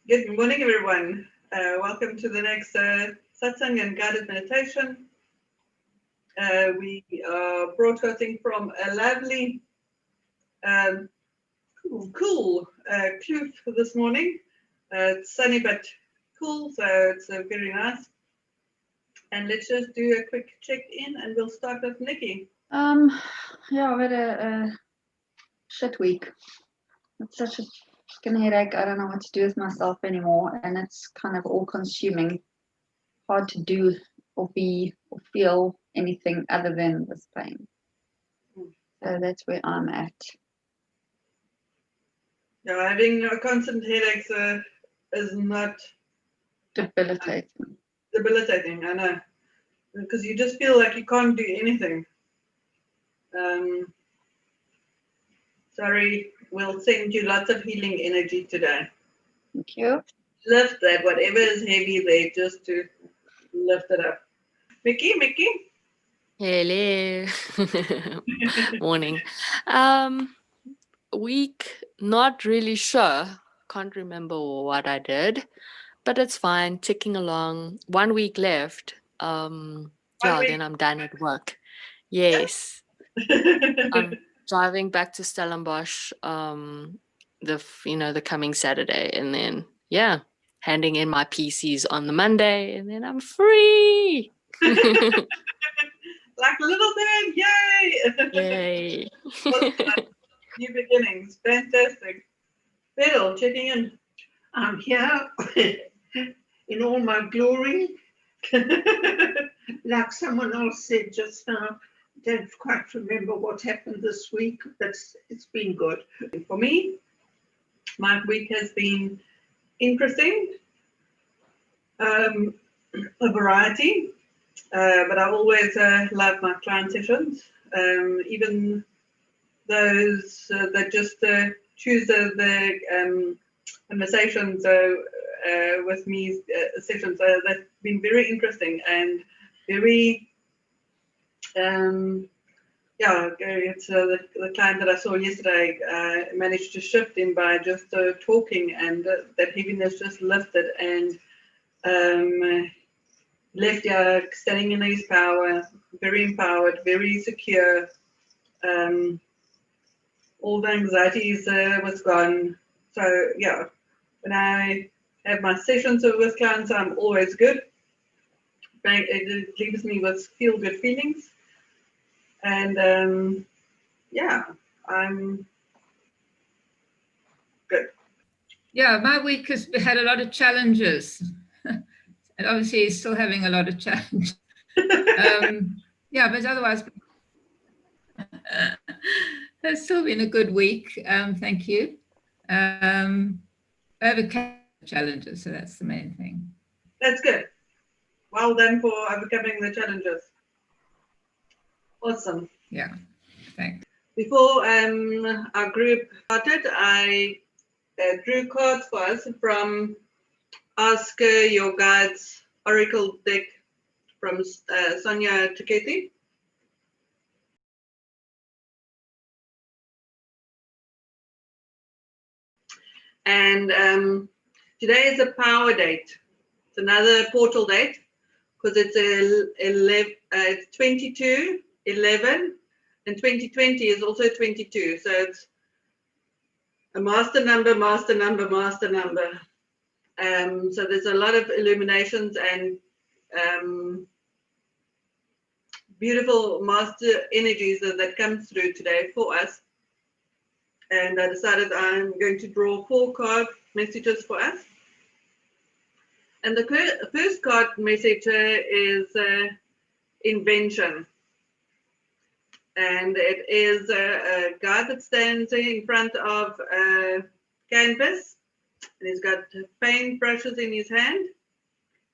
Good morning, everyone. Welcome to the next Satsang and Guided Meditation. We are broadcasting from a lovely, cool kloof this morning. It's sunny but cool, so it's very nice. And let's just do a quick check-in, and we'll start with Nikki. Yeah, I've had a shit week. It's such a fucking headache. I don't know what to do with myself anymore, and it's kind of all-consuming. Hard to do or be or feel anything other than this pain. So that's where I'm at. Yeah, having constant headaches is not Debilitating. Debilitating, I know, because you just feel like you can't do anything. Sorry, we'll send you lots of healing energy today. Thank you. Lift that, whatever is heavy there, just to lift it up. Mickey? Hello. Morning. Week, not really sure. Can't remember what I did, but it's fine. Ticking along. 1 week left. Then I'm done at work. Yes. I'm driving back to Stellenbosch the coming Saturday, and then handing in my PCs on the Monday, and then I'm free. Like a little bit, yay! Yay. New beginnings, fantastic. Beryl, checking in. I'm here in all my glory. Like someone else said just now, don't quite remember what happened this week, but it's been good. For me, my week has been interesting, a variety, but I always love my client sessions, even those that just choose the conversations with me, sessions. They've been very interesting and very, it's the client that I saw yesterday managed to shift in by just talking, and that heaviness just lifted and left standing in his power, very empowered, very secure. All the anxieties was gone. So yeah, when I have my sessions with clients, I'm always good. It leaves me with feel-good feelings. And I'm good. Yeah, my week has had a lot of challenges. And obviously he's still having a lot of challenges. But otherwise, it's still been a good week. Thank you. Overcome challenges, so that's the main thing. That's good. Well done for overcoming the challenges. Awesome. Yeah, thanks. Before our group started, I drew cards for us from Ask Your Guides Oracle deck from Sonia Chiketi. And today is a power date. It's another portal date because it's 22, 11, and 2020 is also 22. So it's a master number, master number, master number. So there's a lot of illuminations and beautiful master energies that come through today for us. And I decided I'm going to draw 4 card messages for us. And the first card message is Invention. And it is a guy that stands in front of a canvas. And he's got paint brushes in his hand.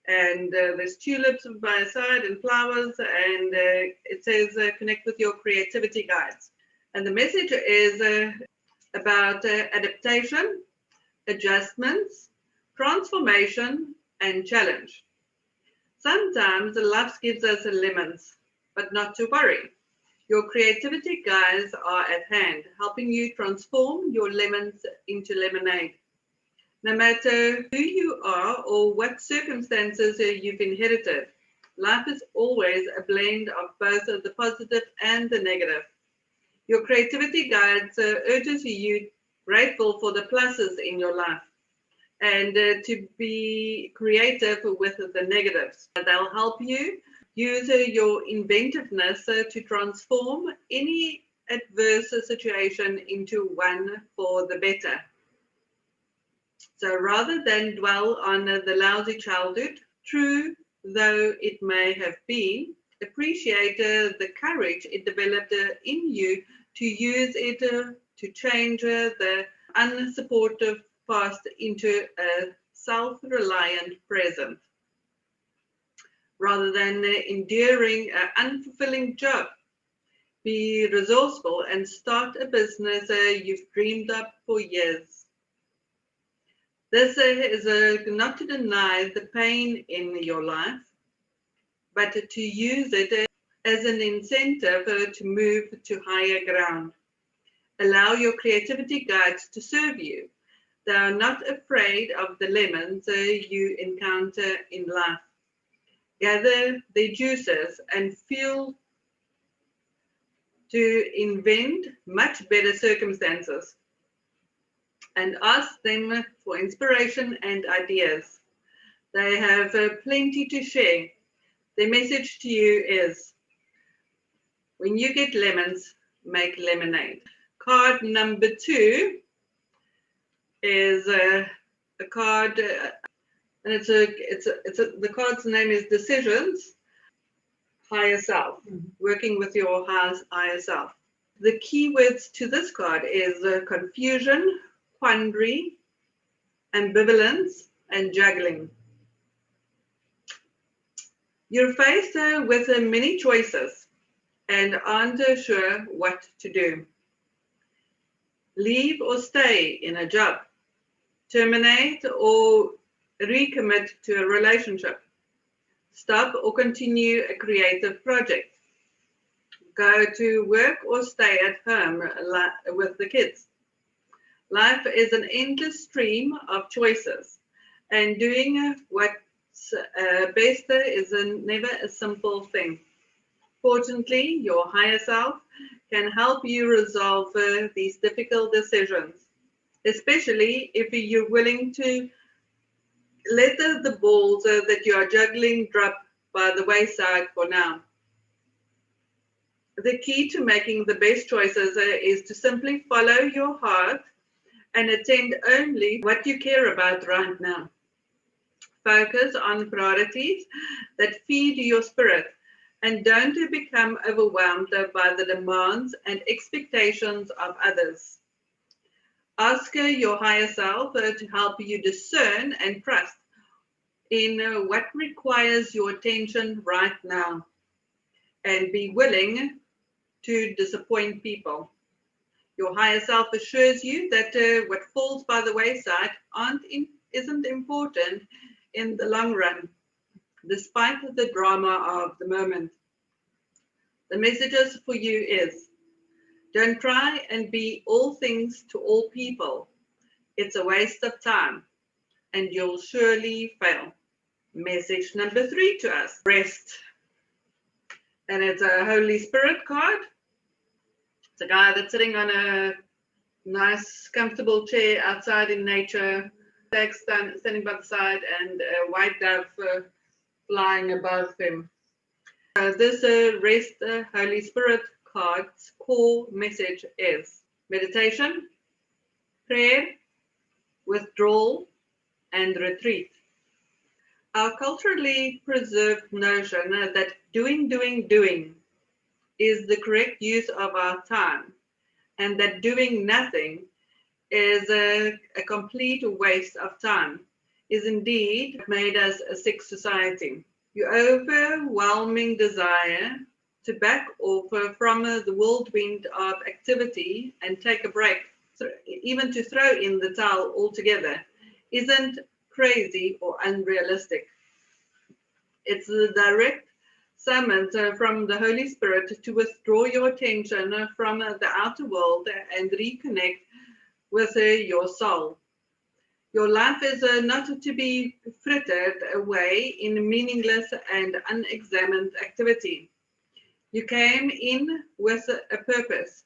And there's tulips by his side and flowers. And it says, connect with your creativity guides. And the message is about adaptation, adjustments, transformation, and challenge. Sometimes life gives us lemons, but not to worry. Your creativity guides are at hand, helping you transform your lemons into lemonade. No matter who you are or what circumstances you've inherited, life is always a blend of both the positive and the negative. Your creativity guides urges you grateful for the pluses in your life and to be creative with the negatives. They'll help you use your inventiveness to transform any adverse situation into one for the better. So rather than dwell on the lousy childhood, true though it may have been, appreciate the courage it developed in you to use it to change the unsupportive past into a self-reliant present. Rather than enduring an unfulfilling job, be resourceful and start a business you've dreamed up for years. This is not to deny the pain in your life, but to use it as an incentive to move to higher ground. Allow your creativity guides to serve you. They are not afraid of the lemons you encounter in life. Gather their juices and feel to invent much better circumstances, and ask them for inspiration and ideas. They have plenty to share. Their message to you is, when you get lemons, make lemonade. Card number 2 is a card, and the card's name is Decisions, Higher Self, working with your higher self. The keywords to this card is confusion, quandary, ambivalence, and juggling. You're faced with many choices and aren't sure what to do. Leave or stay in a job. Terminate or recommit to a relationship. Stop or continue a creative project. Go to work or stay at home with the kids. Life is an endless stream of choices, and doing what's best is never a simple thing. Fortunately, your higher self can help you resolve these difficult decisions, especially if you're willing to let the balls that you are juggling drop by the wayside for now. The key to making the best choices is to simply follow your heart and attend only what you care about right now. Focus on priorities that feed your spirit and don't become overwhelmed by the demands and expectations of others. Ask your higher self to help you discern and trust in what requires your attention right now, and be willing to disappoint people. Your higher self assures you that what falls by the wayside isn't important in the long run, despite the drama of the moment. The messages for you is, don't try and be all things to all people. It's a waste of time, and you'll surely fail. Message number 3 to us, rest. And it's a Holy Spirit card. It's a guy that's sitting on a nice, comfortable chair outside in nature, standing by the side, and a white dove flying above him. This rest Holy Spirit card's core message is meditation, prayer, withdrawal, and retreat. Our culturally preserved notion that doing is the correct use of our time, and that doing nothing is a complete waste of time, is indeed made us a sick society. Your overwhelming desire to back off from the whirlwind of activity and take a break, even to throw in the towel altogether, isn't crazy or unrealistic. It's the direct summons from the Holy Spirit to withdraw your attention from the outer world and reconnect with your soul. Your life is not to be frittered away in meaningless and unexamined activity. You came in with a purpose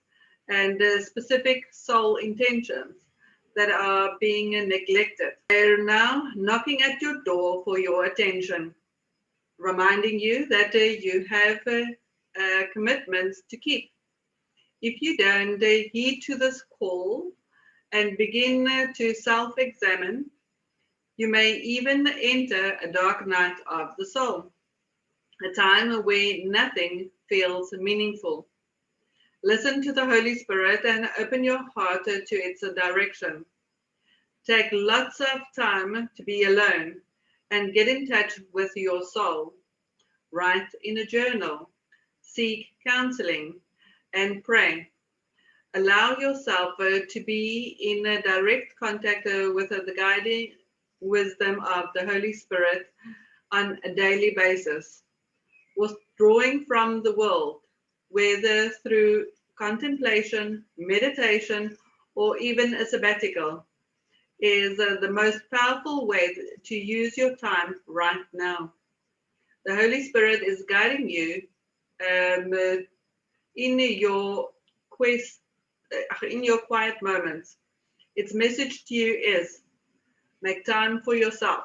and specific soul intentions that are being neglected. They're now knocking at your door for your attention, reminding you that you have commitments to keep. If you don't heed to this call and begin to self-examine, you may even enter a dark night of the soul, a time where nothing feels meaningful. Listen to the Holy Spirit and open your heart to its direction. Take lots of time to be alone and get in touch with your soul. Write in a journal, seek counseling, and pray. Allow yourself to be in a direct contact with the guiding wisdom of the Holy Spirit on a daily basis. Withdrawing from the world, whether through contemplation, meditation, or even a sabbatical, is the most powerful way to use your time right now. The Holy Spirit is guiding you in your quest, in your quiet moments. Its message to you is, make time for yourself.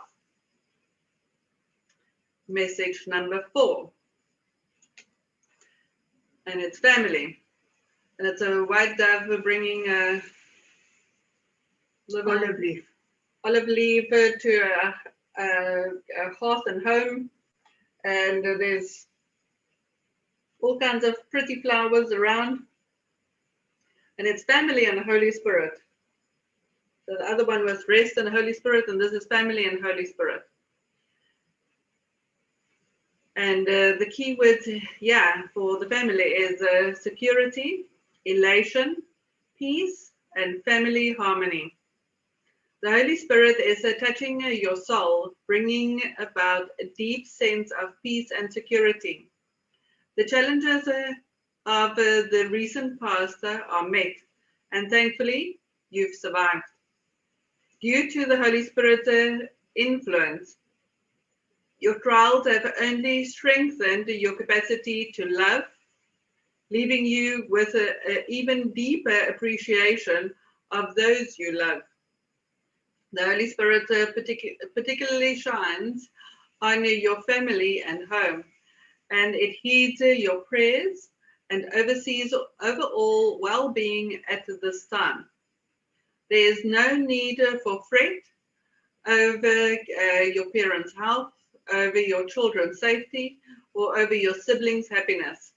Message number 4. And it's family. And it's a white dove bringing a little olive leaf to a hearth and home. And there's all kinds of pretty flowers around. And it's family and the Holy Spirit. So the other one was rest and the Holy Spirit, and this is family and Holy Spirit. And the key words, for the family is security, elation, peace, and family harmony. The Holy Spirit is touching your soul, bringing about a deep sense of peace and security. The challenges of the recent past are met, and thankfully, you've survived. Due to the Holy Spirit's influence, your trials have only strengthened your capacity to love, leaving you with an even deeper appreciation of those you love. The Holy Spirit particularly shines on your family and home, and it heeds your prayers and oversees overall well-being at this time. There is no need for fret over your parents' health, over your children's safety, or over your siblings' happiness.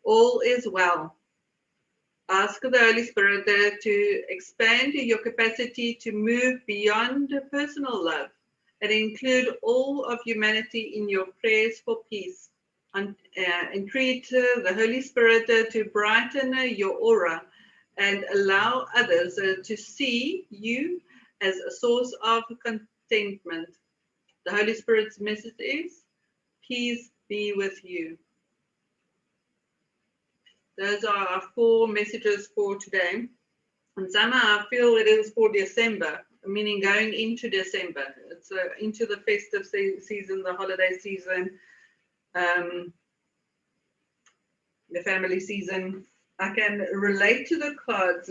All is well. Ask the Holy Spirit to expand your capacity to move beyond personal love and include all of humanity in your prayers for peace. Entreat the Holy Spirit to brighten your aura and allow others to see you as a source of contentment. The Holy Spirit's message is, peace be with you. Those are our 4 messages for today. And somehow I feel it is for December, meaning going into December. It's into the festive season, the holiday season, the family season. I can relate to the cards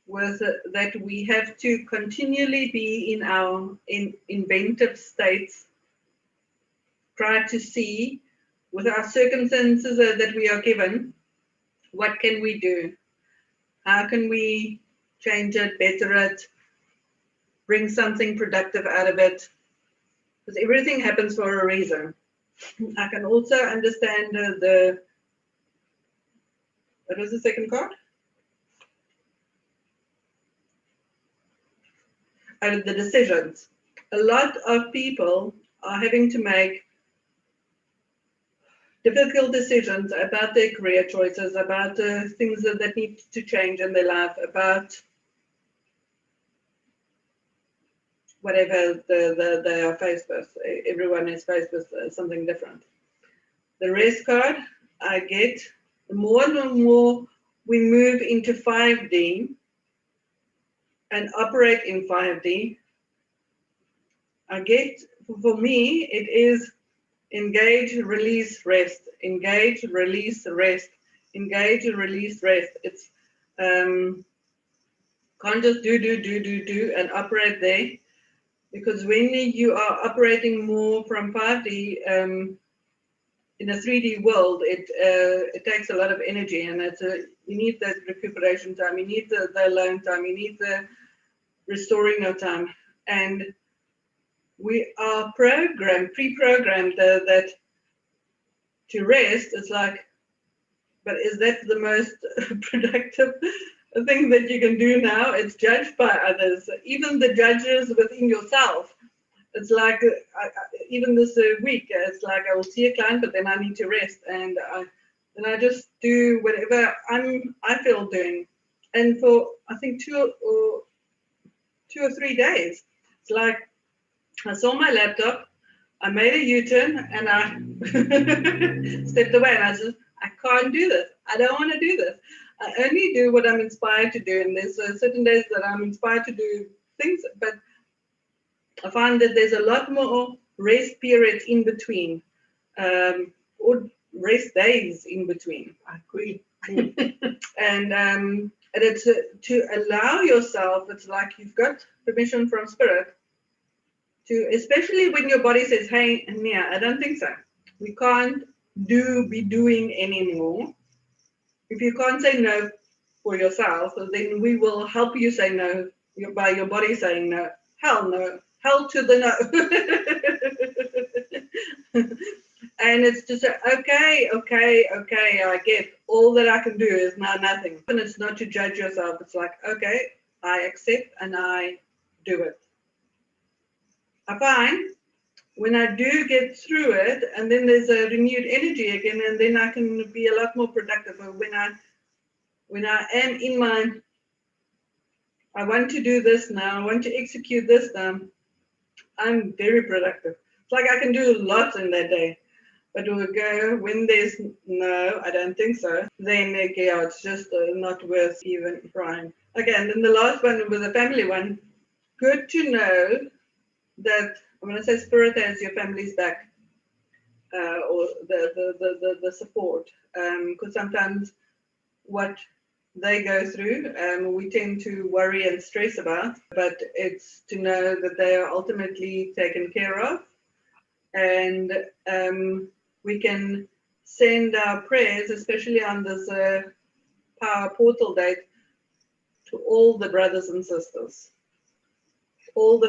with that we have to continually be in our inventive states, try to see with our circumstances that we are given, what can we do? How can we change it, better it, bring something productive out of it? Because everything happens for a reason. I can also understand what was the second card? The decisions. A lot of people are having to make difficult decisions about their career choices, about things that need to change in their life, about whatever they are faced with. Everyone is faced with something different. The rest card I get, the more and more we move into 5D, and operate in 5D, for me, it is engage, release, rest. Engage, release, rest. Engage, release, rest. It's can't just do and operate there, because when you are operating more from 5D in a 3D world, it takes a lot of energy, and you need that recuperation time, you need the alone time, you need the restoring of time, and we are pre-programmed that to rest is like, but is that the most productive thing that you can do now? It's judged by others, even the judges within yourself. It's like, even this week, it's like I will see a client, but then I need to rest, and I just do whatever I feel doing. And for, I think, 2 or 3 days, it's like I saw my laptop, I made a U-turn, and I stepped away, and I said, I can't do this. I don't want to do this. I only do what I'm inspired to do, and there's certain days that I'm inspired to do things, but I find that there's a lot more rest periods in between, or rest days in between. I agree. And it's to allow yourself, it's like you've got permission from spirit to, especially when your body says, hey, Nia, I don't think so. We can't be doing anymore. If you can't say no for yourself, then we will help you say no by your body saying no. Hell to the no. And it's just okay, I get, all that I can do is now nothing. And it's not to judge yourself. It's like, okay, I accept and I do it. I find when I do get through it, and then there's a renewed energy again, and then I can be a lot more productive. But when I am in my, I want to do this now, I want to execute this now, I'm very productive. It's like I can do lots in that day. But we'll go, when there's no, I don't think so, then yeah, it's just not worth even trying. Okay, and then the last one was a family one. Good to know that, I'm going to say spirit has your family's back, or the support, because sometimes what they go through, we tend to worry and stress about, but it's to know that they are ultimately taken care of, and we can send our prayers, especially on this power portal date, to all the brothers and sisters, all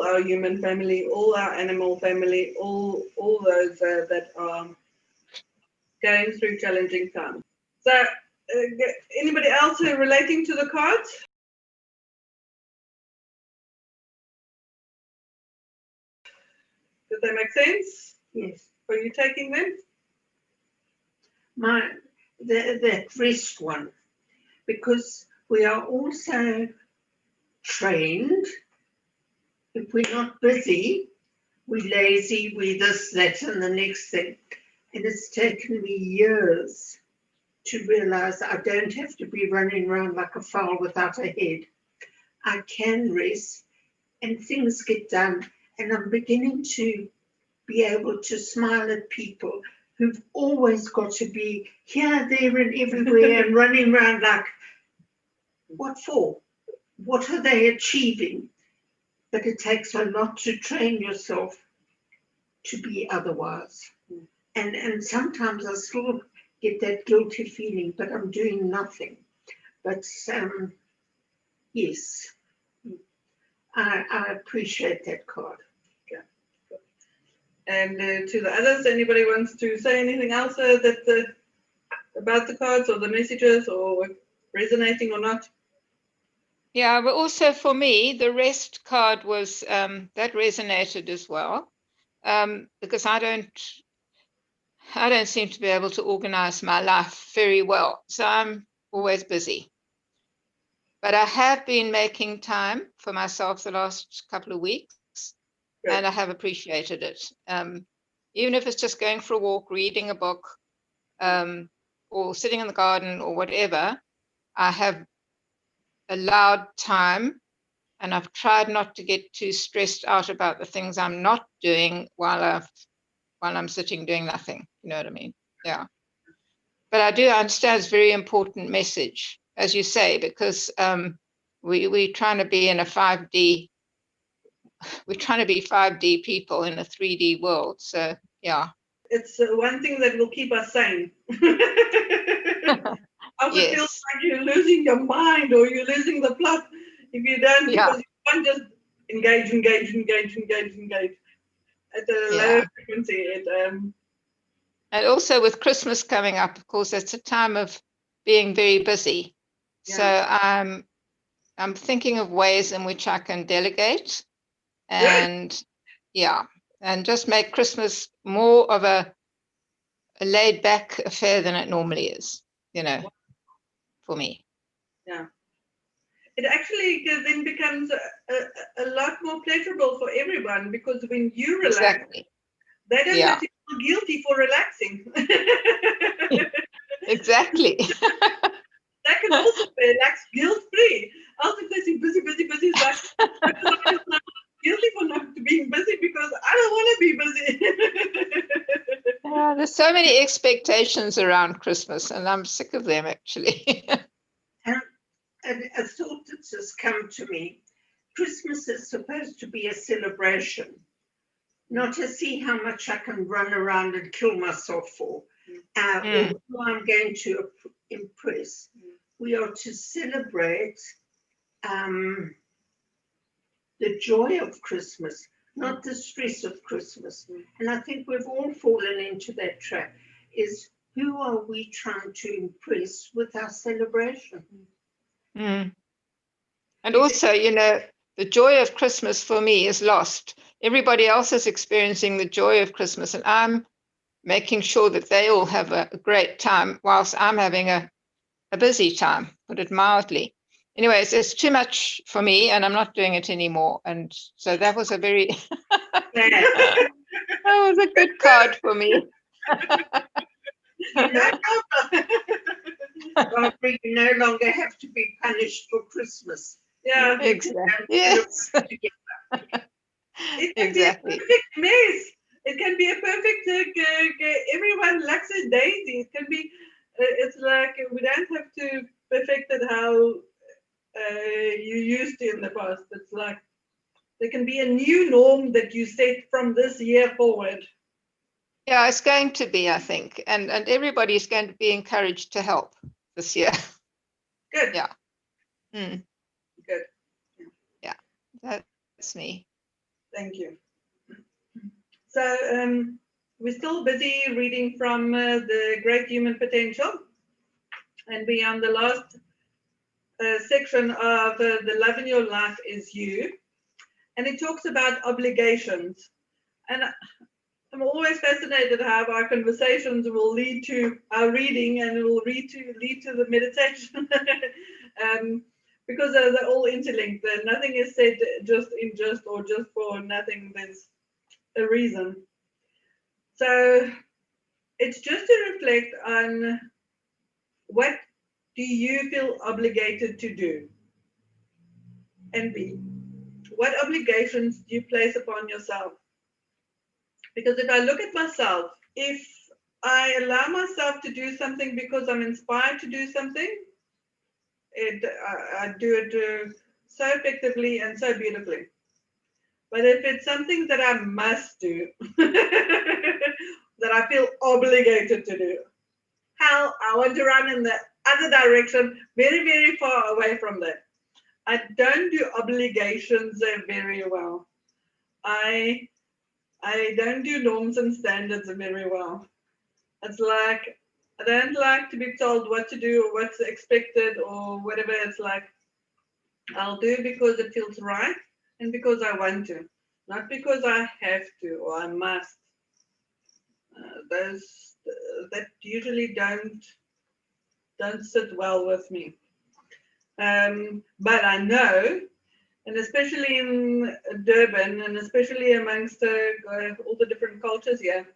our human family, all our animal family, all those that are going through challenging times. So, anybody else relating to the cards? Does that make sense? Yes. Are you taking them? That rest one, because we are also trained. If we're not busy, we're lazy, we're this, that, and the next thing. And it's taken me years to realize I don't have to be running around like a fowl without a head. I can rest and things get done. And I'm beginning to be able to smile at people who've always got to be here, there, and everywhere and running around like, what for? What are they achieving? But it takes a lot to train yourself to be otherwise. And sometimes I still get that guilty feeling, but I'm doing nothing. But yes, I appreciate that card. And to the others, anybody wants to say anything else about the cards or the messages, or resonating or not? Yeah, but also for me, the rest card was that resonated as well, because I don't seem to be able to organize my life very well, so I'm always busy. But I have been making time for myself the last couple of weeks. Good. And I have appreciated it. Even if it's just going for a walk, reading a book, or sitting in the garden or whatever, I have allowed time And I've tried not to get too stressed out about the things I'm not doing while I'm sitting doing nothing. You know what I mean? Yeah. But I do understand it's a very important message, as you say, because we're trying to be in a 5D. We're trying to be 5D people in a 3D world. So, yeah. It's one thing that will keep us sane. I would feel Yes. like you're losing your mind or you're losing the plot if you don't, Yeah. because you can't just engage at a low frequency. And also with Christmas coming up, of course, it's a time of being very busy. Yeah. So I'm thinking of ways in which I can delegate and and just make Christmas more of a laid back affair than it normally is, for me. Yeah. It actually then becomes a lot more pleasurable for everyone, because when you relax, Exactly. they don't have to feel guilty for relaxing. Exactly. They can also relax guilt-free. Also, if they see busy, it's like, I'm not guilty for not being busy because I don't want to be busy. Yeah, there's so many expectations around Christmas, and I'm sick of them, actually. And a thought that's just come to me. Christmas is supposed to be a celebration, not to see how much I can run around and kill myself for, or who I'm going to impress. We are to celebrate the joy of Christmas, not the stress of Christmas. And I think we've all fallen into that trap, is who are we trying to impress with our celebration? And also, the joy of Christmas for me is lost. Everybody else is experiencing the joy of Christmas, and I'm making sure that they all have a great time whilst I'm having a busy time, put it mildly. Anyways, it's too much for me, and I'm not doing it anymore. And so that was a very that was a good card for me. Barbara, you no longer have to be punished for Christmas. Yeah, exactly. Yes. It can Exactly. be a perfect mess. It can be a perfect, everyone likes a daisy. It can be, it's like we don't have to perfect it how you used to in the past. It's like there can be a new norm that you set from this year forward. Yeah, it's going to be, I think. And everybody is going to be encouraged to help this year. Good. Yeah. Good. Yeah, that's me. Thank you. So we're still busy reading from the Great Human Potential, and we're on the last section of the love in your life is you, and it talks about obligations. And I'm always fascinated how our conversations will lead to our reading, and it will lead to the meditation. Because they're all interlinked. Nothing is said just or just for nothing. There's a reason. So it's just to reflect on what do you feel obligated to do, and B, what obligations do you place upon yourself? Because if I look at myself, if I allow myself to do something because I'm inspired to do something, I do it so effectively and so beautifully. But if it's something that I must do, that I feel obligated to do, hell, I want to run in the other direction, very, very far away from that. I don't do obligations very well. I don't do norms and standards very well. It's like, I don't like to be told what to do or what's expected or whatever. It's like, I'll do it because it feels right and because I want to, not because I have to or I must. Those that usually don't sit well with me. But I know, and especially in Durban, and especially amongst all the different cultures here,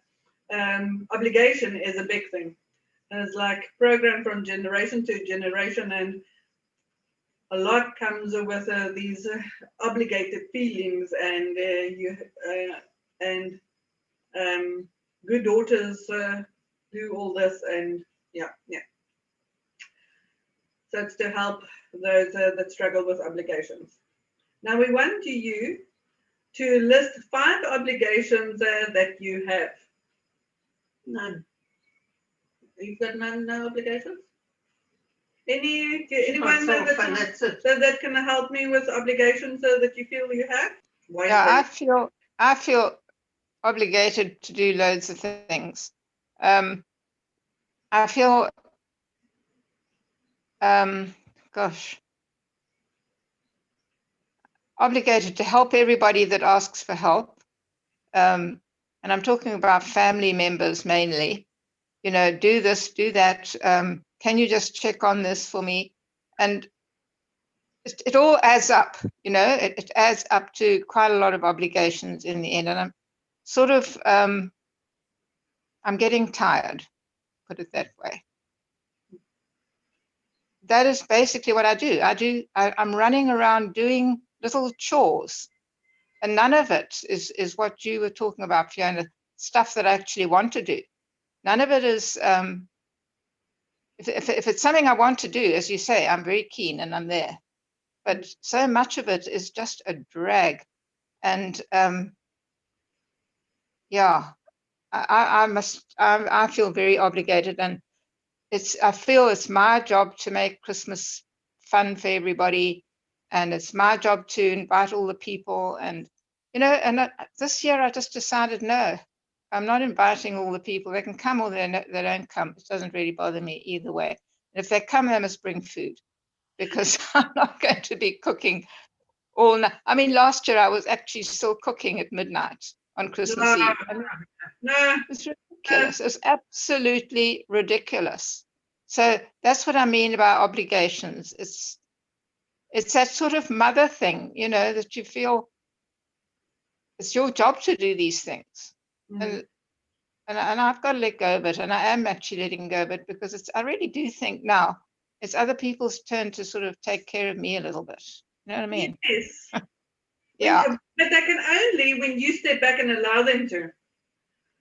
obligation is a big thing. And it's like programmed from generation to generation. And a lot comes with these obligated feelings, and good daughters do all this, and yeah. So it's to help those that struggle with obligations. Now we want you to list 5 obligations that you have. None. You've got no obligations? Anyone Myself, and that's it. that can help me with obligations that you feel you have? Yeah, I feel obligated to do loads of things. I feel, obligated to help everybody that asks for help. And I'm talking about family members mainly. Do this, do that. Can you just check on this for me? And it all adds up, it adds up to quite a lot of obligations in the end. And I'm sort of, I'm getting tired, put it that way. That is basically what I do. I'm running around doing little chores, and none of it is what you were talking about, Fiona, stuff that I actually want to do. None of it is, if it's something I want to do, as you say, I'm very keen and I'm there. But so much of it is just a drag. And I feel very obligated, and I feel it's my job to make Christmas fun for everybody, and it's my job to invite all the people. And this year I just decided, no, I'm not inviting all the people. They can come or they don't come. It doesn't really bother me either way. And if they come, they must bring food, because I'm not going to be cooking all night. I mean, last year I was actually still cooking at midnight on Christmas Eve. No, it's ridiculous. It's absolutely ridiculous. So that's what I mean about obligations. It's that sort of mother thing, that you feel it's your job to do these things. And I've got to let go of it, and I am actually letting go of it, because I really do think now it's other people's turn to sort of take care of me a little bit. You know what I mean? Yes. Yeah. But they can only when you step back and allow them to.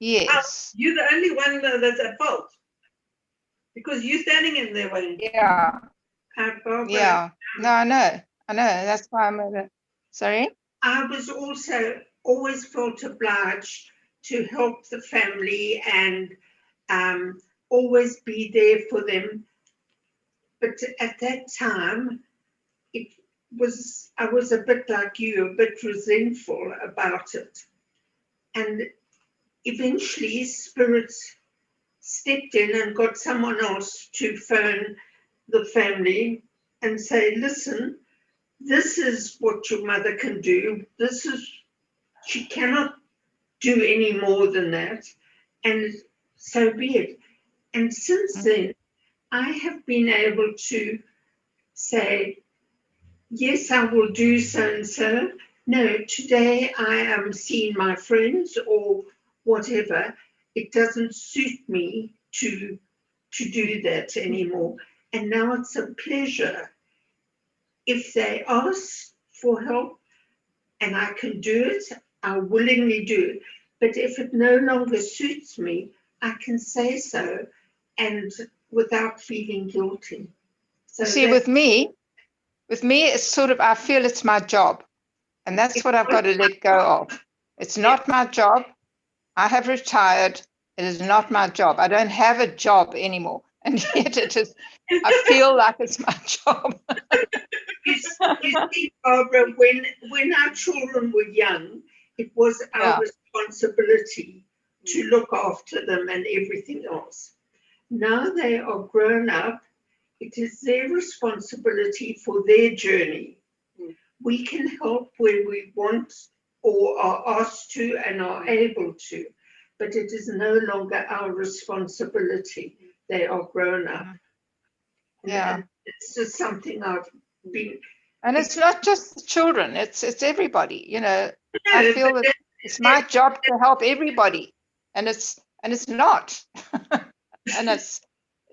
Yes. You're the only one that's at fault, because you're standing in their way. Yeah. Yeah. No, I know. That's why I'm sorry? I was also always felt obliged to help the family and always be there for them. But at that time, I was a bit like you, a bit resentful about it. And eventually Spirit stepped in and got someone else to phone the family and say, listen, this is what your mother can do. She cannot do any more than that. And so be it. And since then, I have been able to say, yes, I will do so and so. No, today I am seeing my friends or whatever. It doesn't suit me to do that anymore. And now it's a pleasure. If they ask for help and I can do it, I'll willingly do it. But if it no longer suits me, I can say so, and without feeling guilty. So see, with me, it's sort of, I feel it's my job, and that's what I've got to let go of. It's not my job. I have retired. It is not my job. I don't have a job anymore, and yet it is. I feel like it's my job. You see, Barbara, when our children were young, it was our responsibility to look after them and everything else. Now they are grown up. It is their responsibility for their journey. We can help where we want or are asked to and are able to, but it is no longer our responsibility. They are grown up. Yeah. And it's just something I've been. And it's not just the children, it's everybody, I feel that it's my job to help everybody, and it's not. And it's,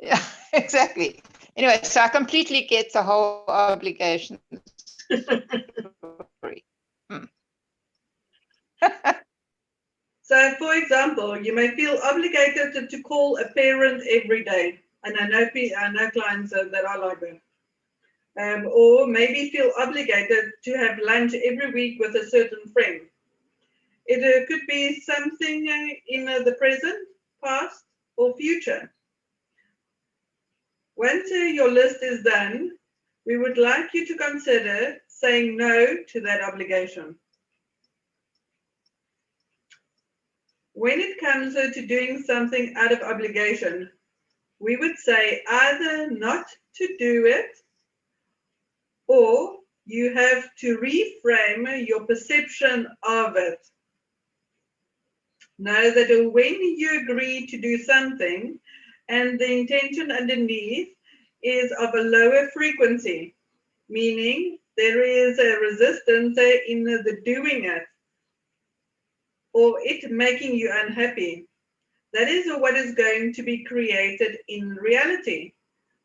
yeah, exactly. Anyway, so I completely get the whole obligation story. So, for example, you may feel obligated to call a parent every day. And I know clients that are like that. Or maybe feel obligated to have lunch every week with a certain friend. It could be something in the present, past, or future. Once your list is done, we would like you to consider saying no to that obligation. When it comes to doing something out of obligation, we would say either not to do it, or you have to reframe your perception of it. Know that when you agree to do something and the intention underneath is of a lower frequency, meaning there is a resistance in the doing it, or it making you unhappy, that is what is going to be created in reality,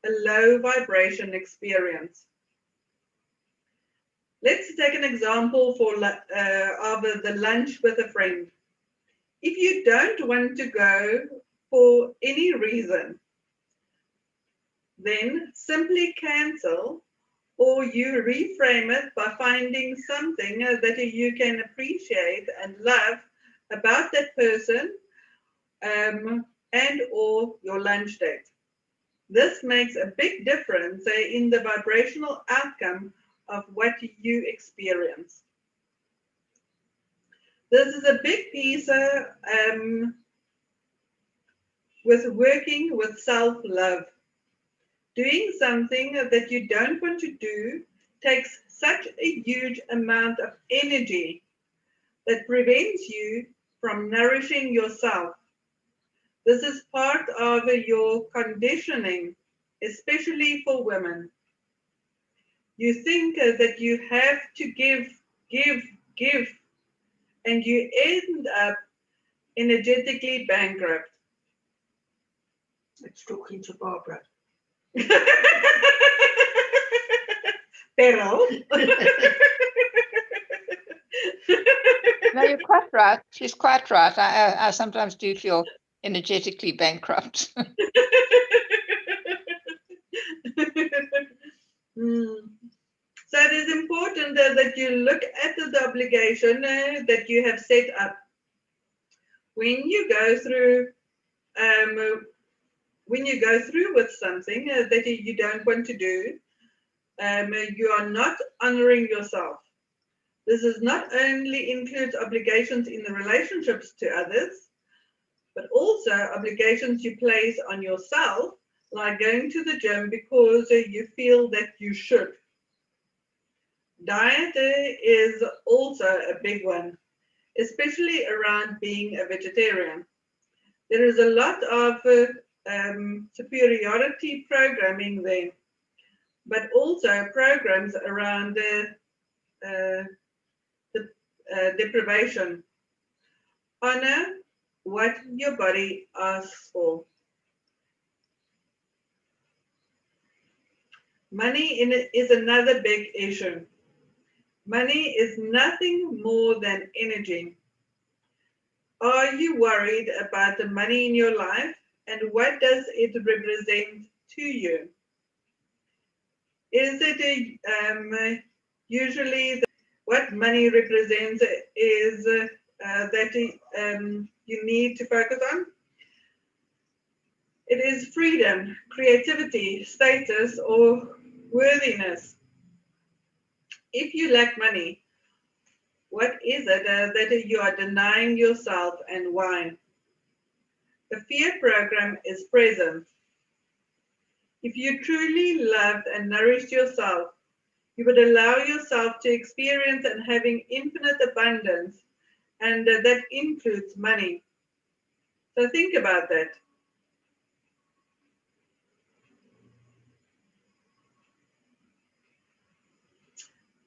a low vibration experience. Let's take an example of the lunch with a friend. If you don't want to go for any reason, then simply cancel, or you reframe it by finding something that you can appreciate and love about that person and or your lunch date. This makes a big difference in the vibrational outcome of what you experience. This is a big piece with working with self-love. Doing something that you don't want to do takes such a huge amount of energy that prevents you from nourishing yourself. This is part of your conditioning, especially for women. You think that you have to give, and you end up energetically bankrupt. Let's talk into Barbara. Beryl. No, you're quite right. She's quite right. I sometimes do feel energetically bankrupt. So it is important that you look at the obligation that you have set up. When you go through with something that you don't want to do, you are not honoring yourself. This is not only includes obligations in the relationships to others, but also obligations you place on yourself, like going to the gym because you feel that you should. Diet is also a big one, especially around being a vegetarian. There is a lot of superiority programming there, but also programs around deprivation. Honor what your body asks for. Money is another big issue. Money is nothing more than energy. Are you worried about the money in your life, and what does it represent to you? Is it usually what money represents is that you need to focus on? It is freedom, creativity, status, or worthiness. If you lack money, what is it that you are denying yourself, and why? The fear program is present. If you truly loved and nourished yourself, you would allow yourself to experience and having infinite abundance, and that includes money. So think about that.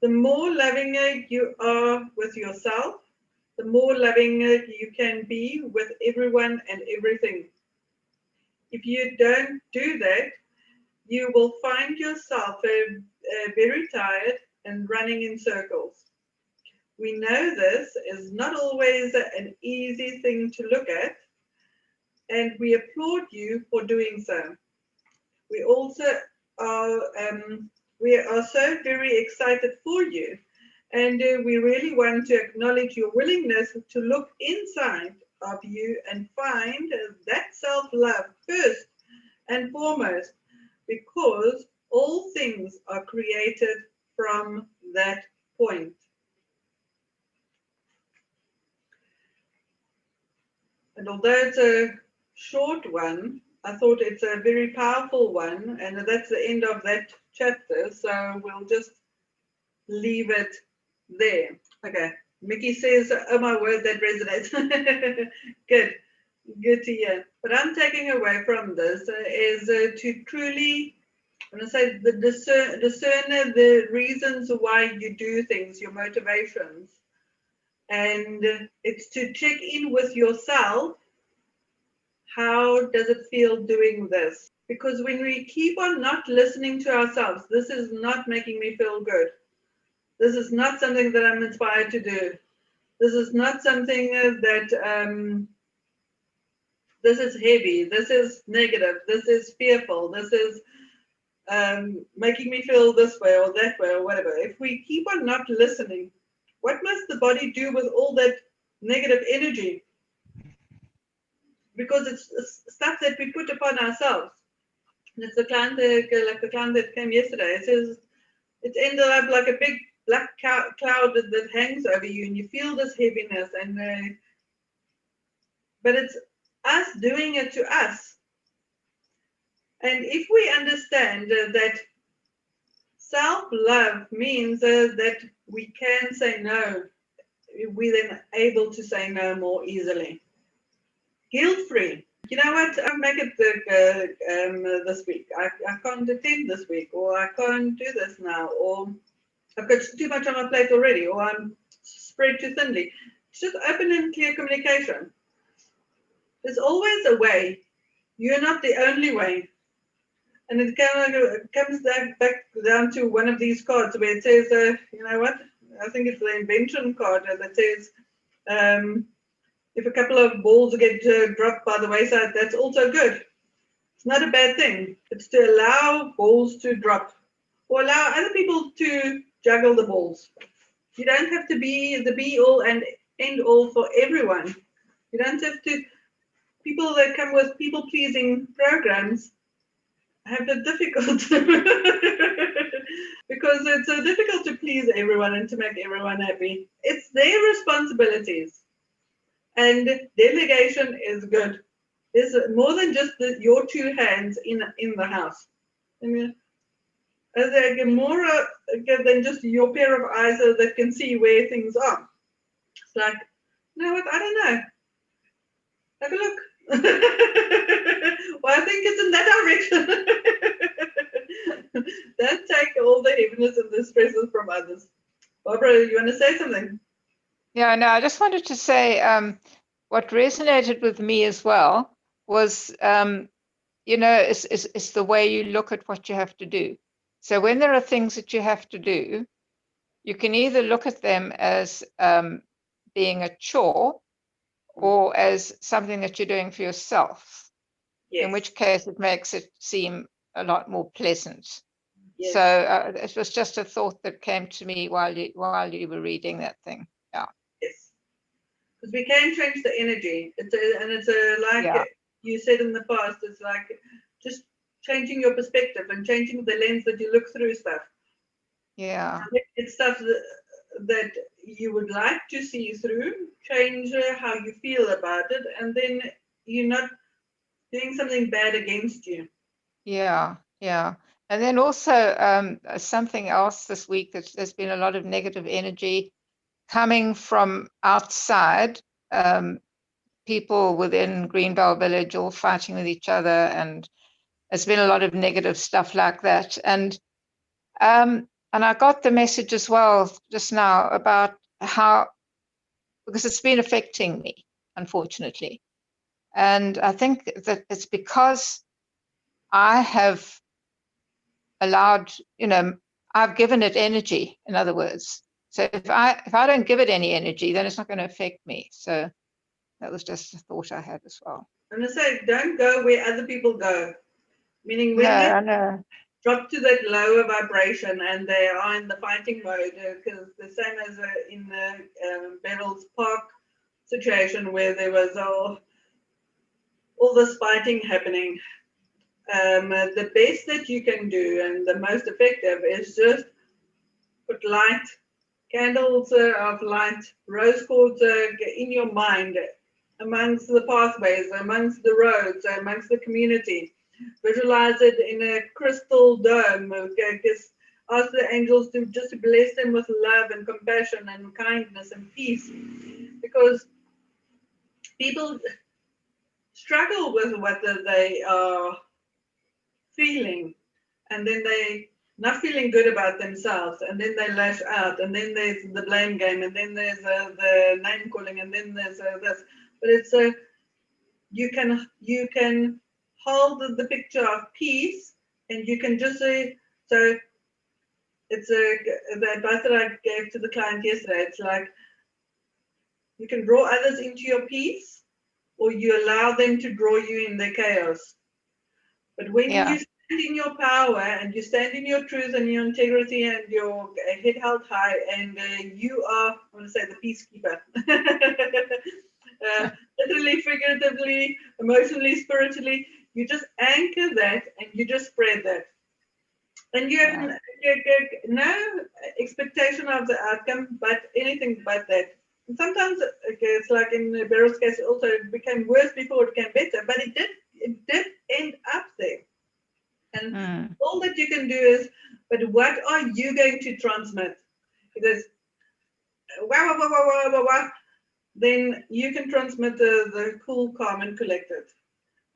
The more loving you are with yourself, the more loving you can be with everyone and everything. If you don't do that, you will find yourself very tired and running in circles. We know this is not always an easy thing to look at, and we applaud you for doing so. We also are so very excited for you, and we really want to acknowledge your willingness to look inside of you and find that self-love first and foremost, because all things are created from that point. And although it's a short one, I thought it's a very powerful one, and that's the end of that chapter, so we'll just leave it there. Okay, Mickey says, oh my word, that resonates. Good to hear. What I'm taking away from this is to truly, when I say discern the reasons why you do things, your motivations, and it's to check in with yourself. How does it feel doing this? Because when we keep on not listening to ourselves, this is not making me feel good. This is not something that I'm inspired to do. This is not something that, this is heavy, this is negative, this is fearful, this is making me feel this way or that way or whatever. If we keep on not listening, what must the body do with all that negative energy? Because it's stuff that we put upon ourselves. And it's the client that came yesterday. It says it's ended up like a big black cloud that hangs over you, and you feel this heaviness. And but it's us doing it to us. And if we understand that self-love means that we can say no, we're then able to say no more easily. Guilt-free. You know what? I'll make it this week. I can't attend this week, or I can't do this now, or I've got too much on my plate already, or I'm spread too thinly. It's just open and clear communication. There's always a way. You're not the only way. And it comes back down to one of these cards where it says, you know what? I think it's the Invention card that says, if a couple of balls get dropped by the wayside, that's also good. It's not a bad thing. It's to allow balls to drop, or allow other people to juggle the balls. You don't have to be the be-all and end-all for everyone. You don't have to. People that come with people-pleasing programs have it difficult because it's so difficult to please everyone and to make everyone happy. It's their responsibilities. And delegation is good. There's more than just your two hands in the house. I mean, there's more than just your pair of eyes that can see where things are. It's like, you know what? I don't know. Have a look. Well, I think it's in that direction. Don't take all the heaviness and the stresses from others. Barbara, you want to say something? Yeah, no, I just wanted to say what resonated with me as well was, you know, it's the way you look at what you have to do. So when there are things that you have to do, you can either look at them as being a chore or as something that you're doing for yourself, Yes. in which case it makes it seem a lot more pleasant. Yes. So it was just a thought that came to me while you were reading that thing. Yeah. Yes. Because we can change the energy. It's like you said in the past, it's like just changing your perspective and changing the lens that you look through stuff. Yeah. It's stuff that you would like to see through, change how you feel about it, and then you're not doing something bad against you. Yeah, yeah. And then also something else this week, there's been a lot of negative energy coming from outside, people within Greenbelt Village all fighting with each other, and there's been a lot of negative stuff like that. And I got the message as well just now about how, because it's been affecting me, unfortunately. And I think that it's because I have allowed, I've given it energy, in other words. So if I don't give it any energy, then it's not going to affect me. So that was just a thought I had as well. I'm going to say, don't go where other people go. Meaning when I they know. drop to that lower vibration and they are in the fighting mode, because the same as in the Beryl's Park situation where there was all this fighting happening. The best that you can do and the most effective is just put light, candles of light, rose quartz in your mind, amongst the pathways, amongst the roads, amongst the community. Visualize it in a crystal dome. Just ask the angels to just bless them with love and compassion and kindness and peace, because people struggle with what they are feeling, and then they not feeling good about themselves, and then they lash out, and then there's the blame game, and then there's the name calling, and then there's this. But it's you can hold the picture of peace, and you can just say, so it's the advice that I gave to the client yesterday. It's like you can draw others into your peace, or you allow them to draw you in their chaos. But when you stand in your power and you stand in your truth and your integrity and your head held high, and you are, I want to say, the peacekeeper, literally, figuratively, emotionally, spiritually, you just anchor that and you just spread that. And you have no expectation of the outcome, but anything but that. And sometimes it's like in Beryl's case, also it became worse before it became better, but it did end up there. And all that you can do is, but what are you going to transmit? If there's wah, wah, wah, wah, wah, wah, then you can transmit the cool, calm, and collected.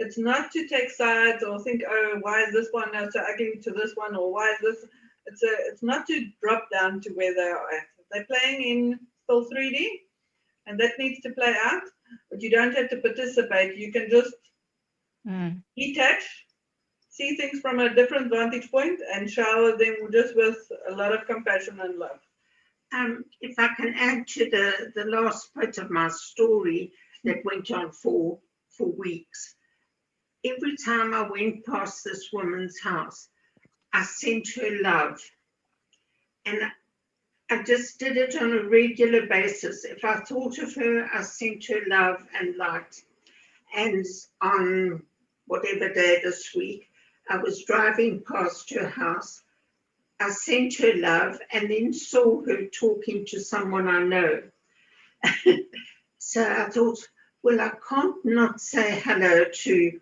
It's not to take sides or think, oh, why is this one now so ugly to this one, or why is this? It's not to drop down to where they are at. They're playing in still 3D, and that needs to play out, but you don't have to participate. You can just detach, see things from a different vantage point, and shower them just with a lot of compassion and love. If I can add to the last bit of my story that went on for weeks. Every time I went past this woman's house, I sent her love. And I just did it on a regular basis. If I thought of her, I sent her love and light. And on whatever day this week, I was driving past her house. I sent her love and then saw her talking to someone I know. So I thought, well, I can't not say hello to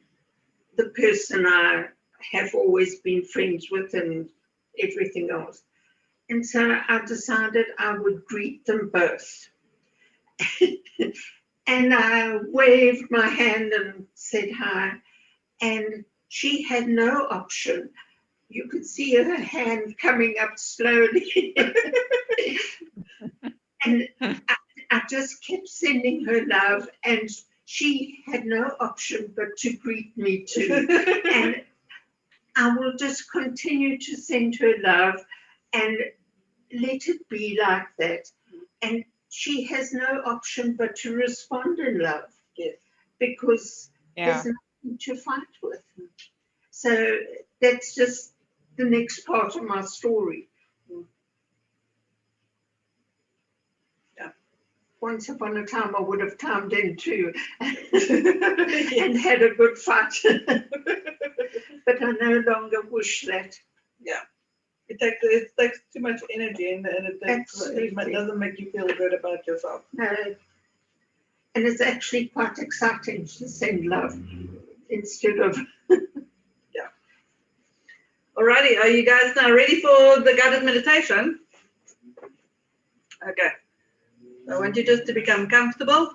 the person I have always been friends with and everything else. And so I decided I would greet them both. And I waved my hand and said hi. And she had no option. You could see her hand coming up slowly. And I just kept sending her love, and she had no option but to greet me too. And I will just continue to send her love and let it be like that. And she has no option but to respond in love, because there's nothing to fight with. So that's just the next part of my story. Once upon a time, I would have timed in too and had a good fight. But I no longer wish that. Yeah. It takes too much energy, and it doesn't make you feel good about yourself. No. And it's actually quite exciting to send love instead of... Yeah. Alrighty, are you guys now ready for the guided meditation? Okay. I want you just to become comfortable.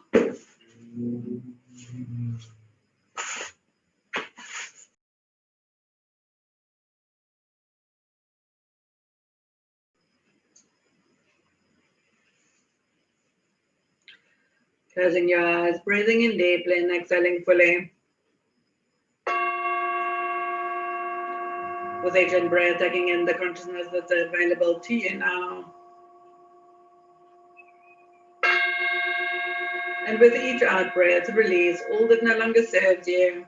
Closing your eyes, breathing in deeply and exhaling fully. With each in-breath, taking in the consciousness that's available to you now. And with each out-breath, release all that no longer serves you,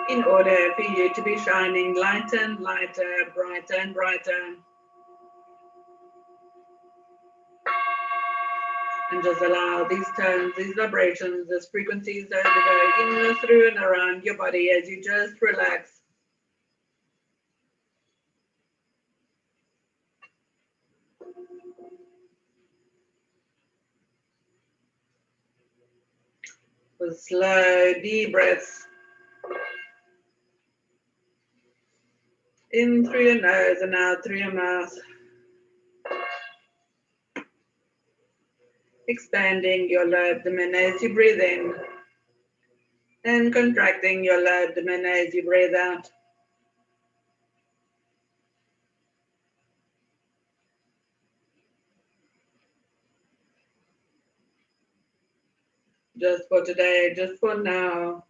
in order for you to be shining lighter and lighter, brighter and brighter. And just allow these tones, these vibrations, these frequencies to go in, through and around your body as you just relax. With slow, deep breaths. In through your nose and out through your mouth. Expanding your lower abdomen as you breathe in. And contracting your lower abdomen as you breathe out. Just for today, just for now.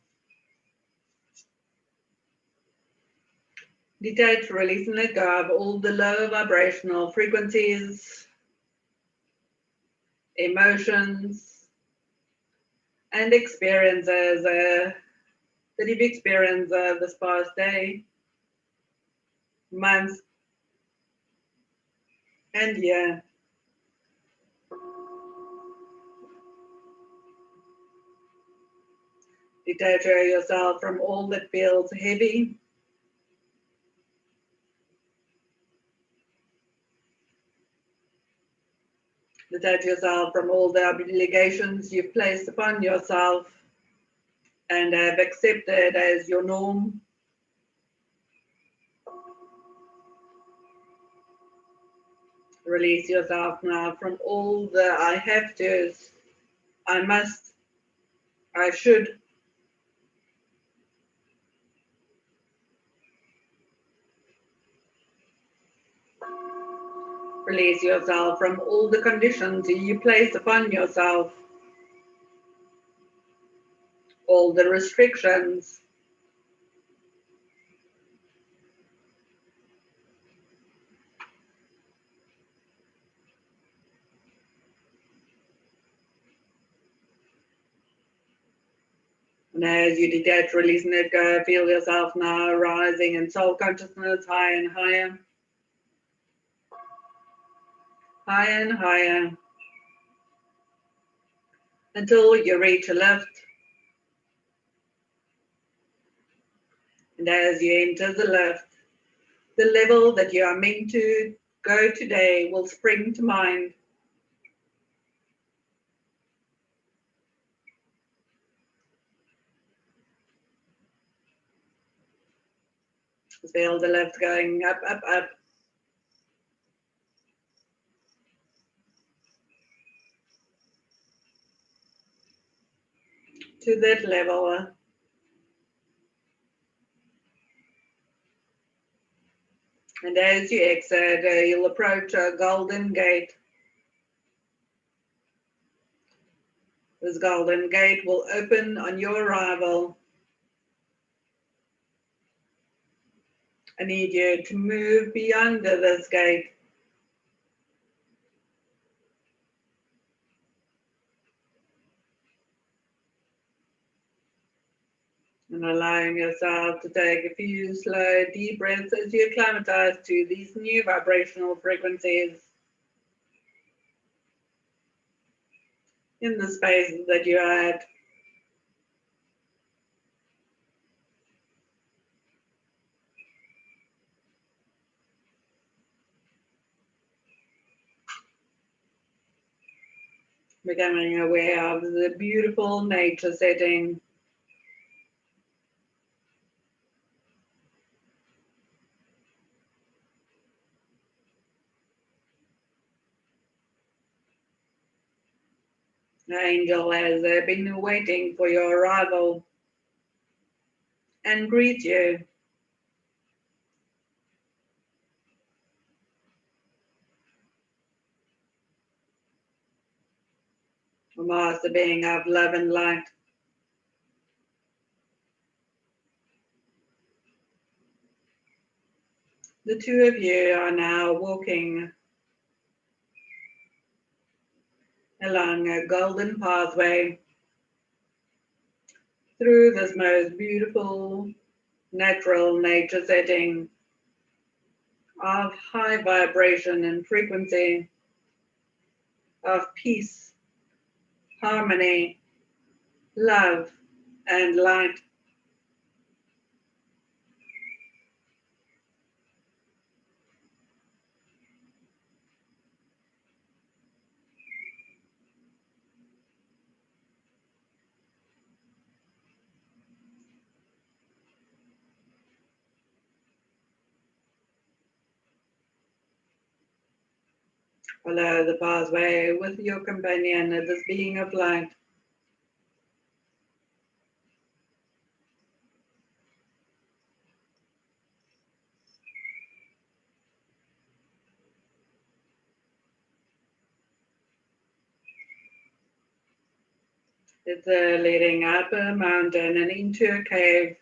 Detach, release, and let go of all the lower vibrational frequencies, emotions, and experiences that you've experienced this past day, month, and year. Detach yourself from all that feels heavy. Detach yourself from all the obligations you've placed upon yourself and have accepted as your norm. Release yourself now from all the I have to's, I must, I should. Release yourself from all the conditions you place upon yourself, all the restrictions. And as you detach, release, and let go, feel yourself now rising in soul consciousness higher and higher. Higher and higher, until you reach a lift. And as you enter the lift, the level that you are meant to go today will spring to mind. Feel the lift going up, up, up. To that level. And as you exit, you'll approach a golden gate. This golden gate will open on your arrival. I need you to move beyond this gate. And allowing yourself to take a few slow, deep breaths as you acclimatize to these new vibrational frequencies in the spaces that you're at. Becoming aware of the beautiful nature setting. The angel has been waiting for your arrival and greet you. A master being of love and light. The two of you are now walking along a golden pathway through this most beautiful natural nature setting of high vibration and frequency, of peace, harmony, love, and light. Follow the pathway with your companion, this being of light. It's leading up a mountain and into a cave.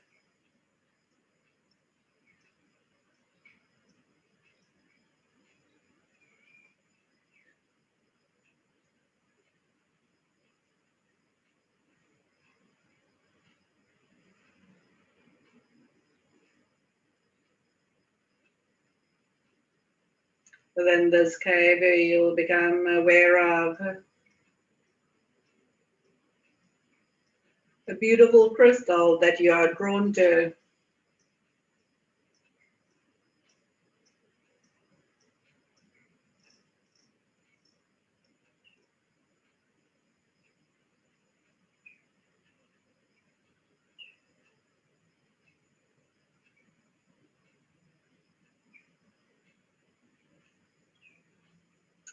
Within this cave, you'll become aware of a beautiful crystal that you are drawn to.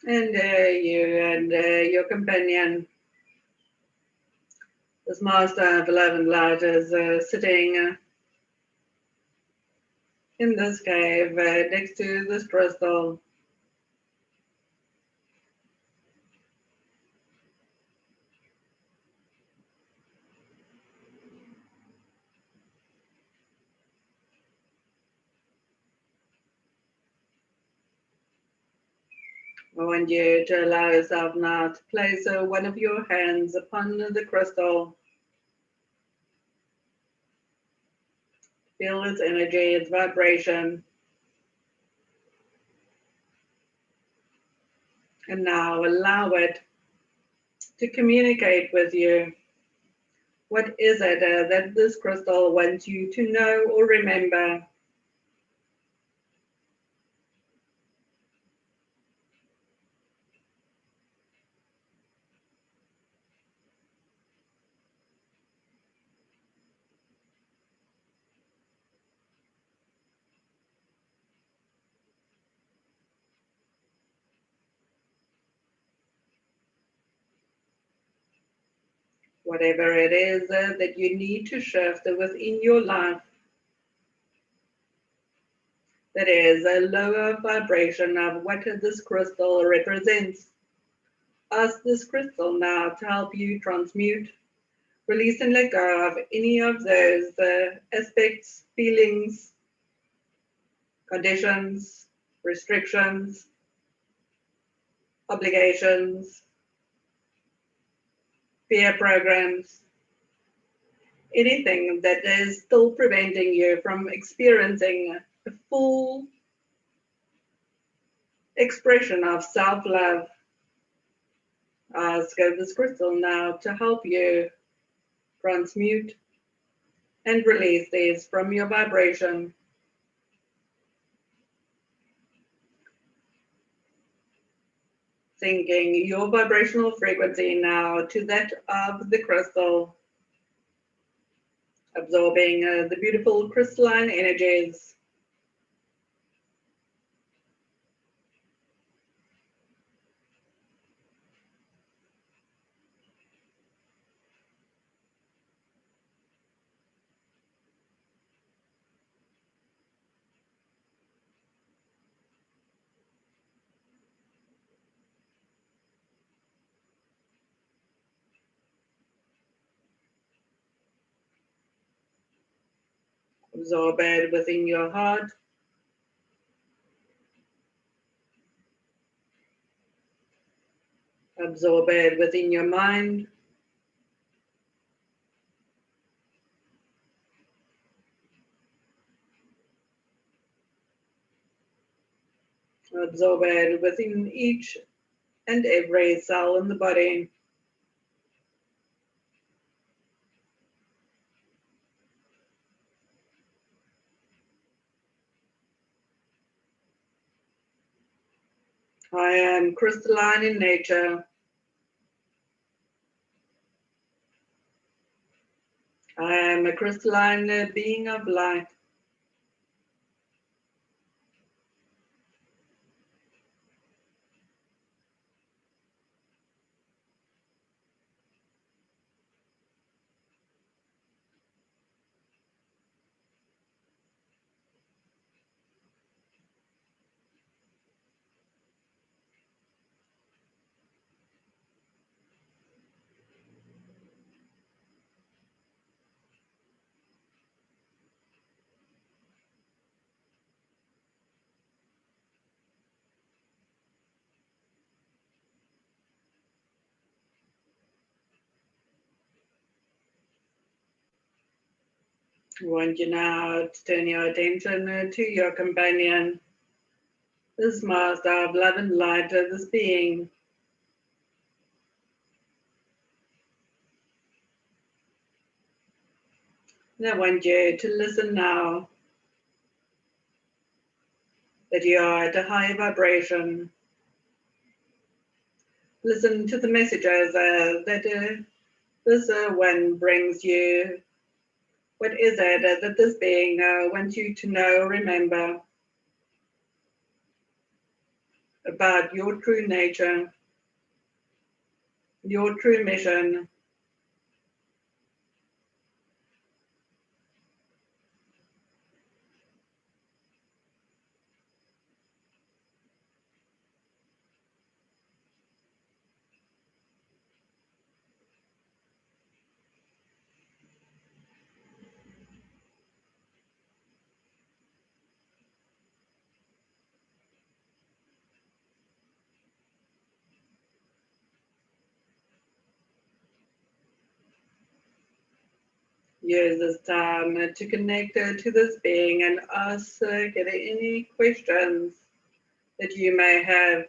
And you and your companion, this master of love and light, is sitting in this cave next to this crystal. I want you to allow yourself now to place one of your hands upon the crystal. Feel its energy, its vibration. And now allow it to communicate with you. What is it that this crystal wants you to know or remember? Whatever it is that you need to shift within your life, that is a lower vibration of what this crystal represents. Ask this crystal now to help you transmute, release and let go of any of those aspects, feelings, conditions, restrictions, obligations, fear programs, anything that is still preventing you from experiencing a full expression of self-love. Ask this crystal now to help you transmute and release these from your vibration. Syncing your vibrational frequency now to that of the crystal, absorbing the beautiful crystalline energies. Absorb it within your heart. Absorb it within your mind. Absorb it within each and every cell in the body. I am crystalline in nature. I am a crystalline being of light. I want you now to turn your attention to your companion, this master of love and light, this being. And I want you to listen now that you are at a high vibration. Listen to the messages that this one brings you. What is it that this being wants you to know, remember about your true nature, your true mission? Use this time to connect to this being and ask get any questions that you may have.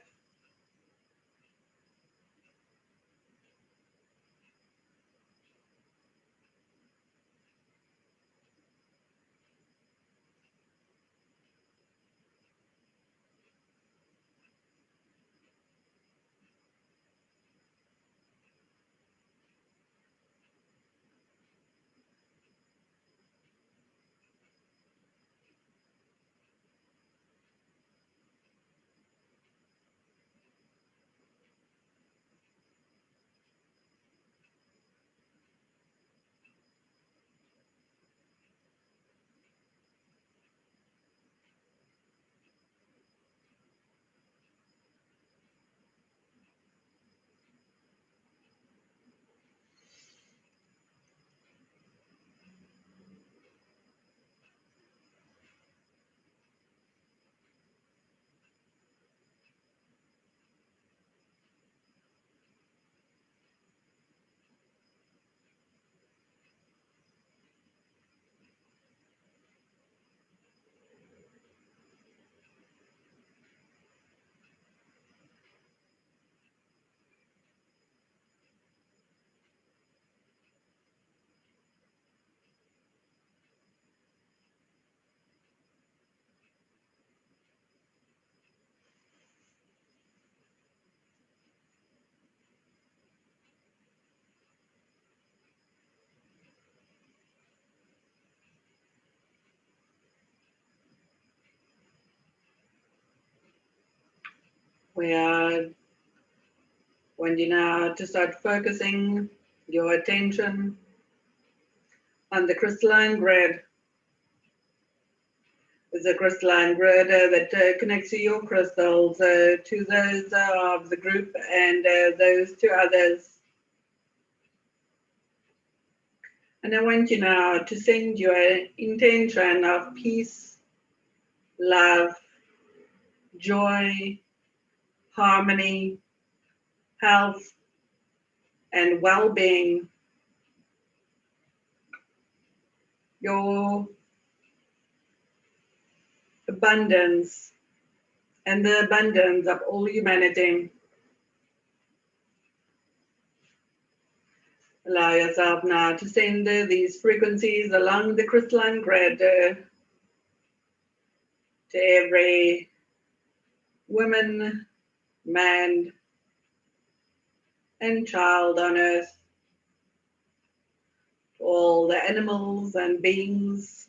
We want you now to start focusing your attention on the crystalline grid. There's a crystalline grid that connects to your crystals, to those of the group and those to others. And I want you now to send your intention of peace, love, joy, harmony, health, and well-being, your abundance, and the abundance of all humanity. Allow yourself now to send these frequencies along the crystalline grid to every woman, man, and child on earth, to all the animals and beings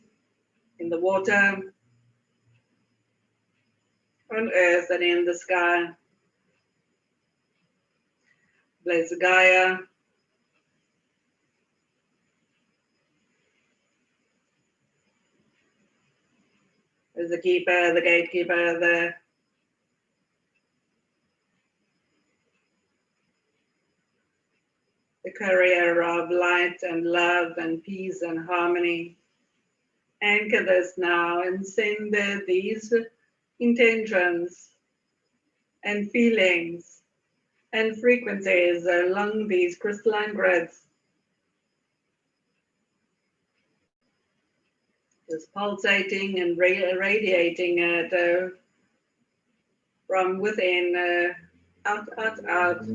in the water, on earth and in the sky. Bless Gaia, as the keeper, the gatekeeper, the courier of light and love and peace and harmony. Anchor this now and send these intentions and feelings and frequencies along these crystalline grids, just pulsating and radiating it from within, out, out, out.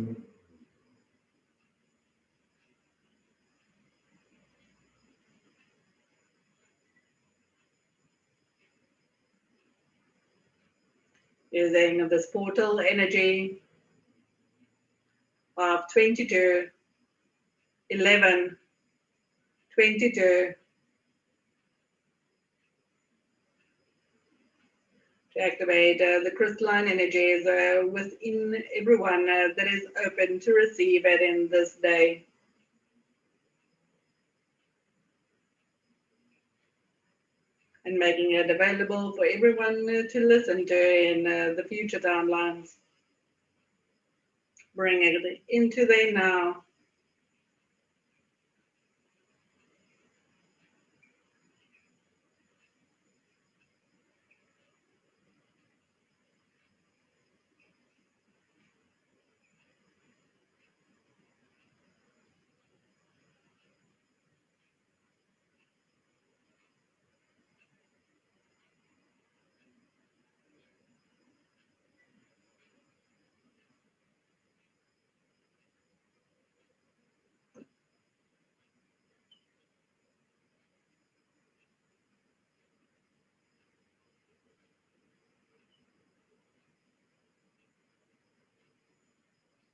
Using this portal energy of 22, 11, 22, to activate the crystalline energies within everyone that is open to receive it in this day. And making it available for everyone to listen to in the future timelines. Bring it into their now.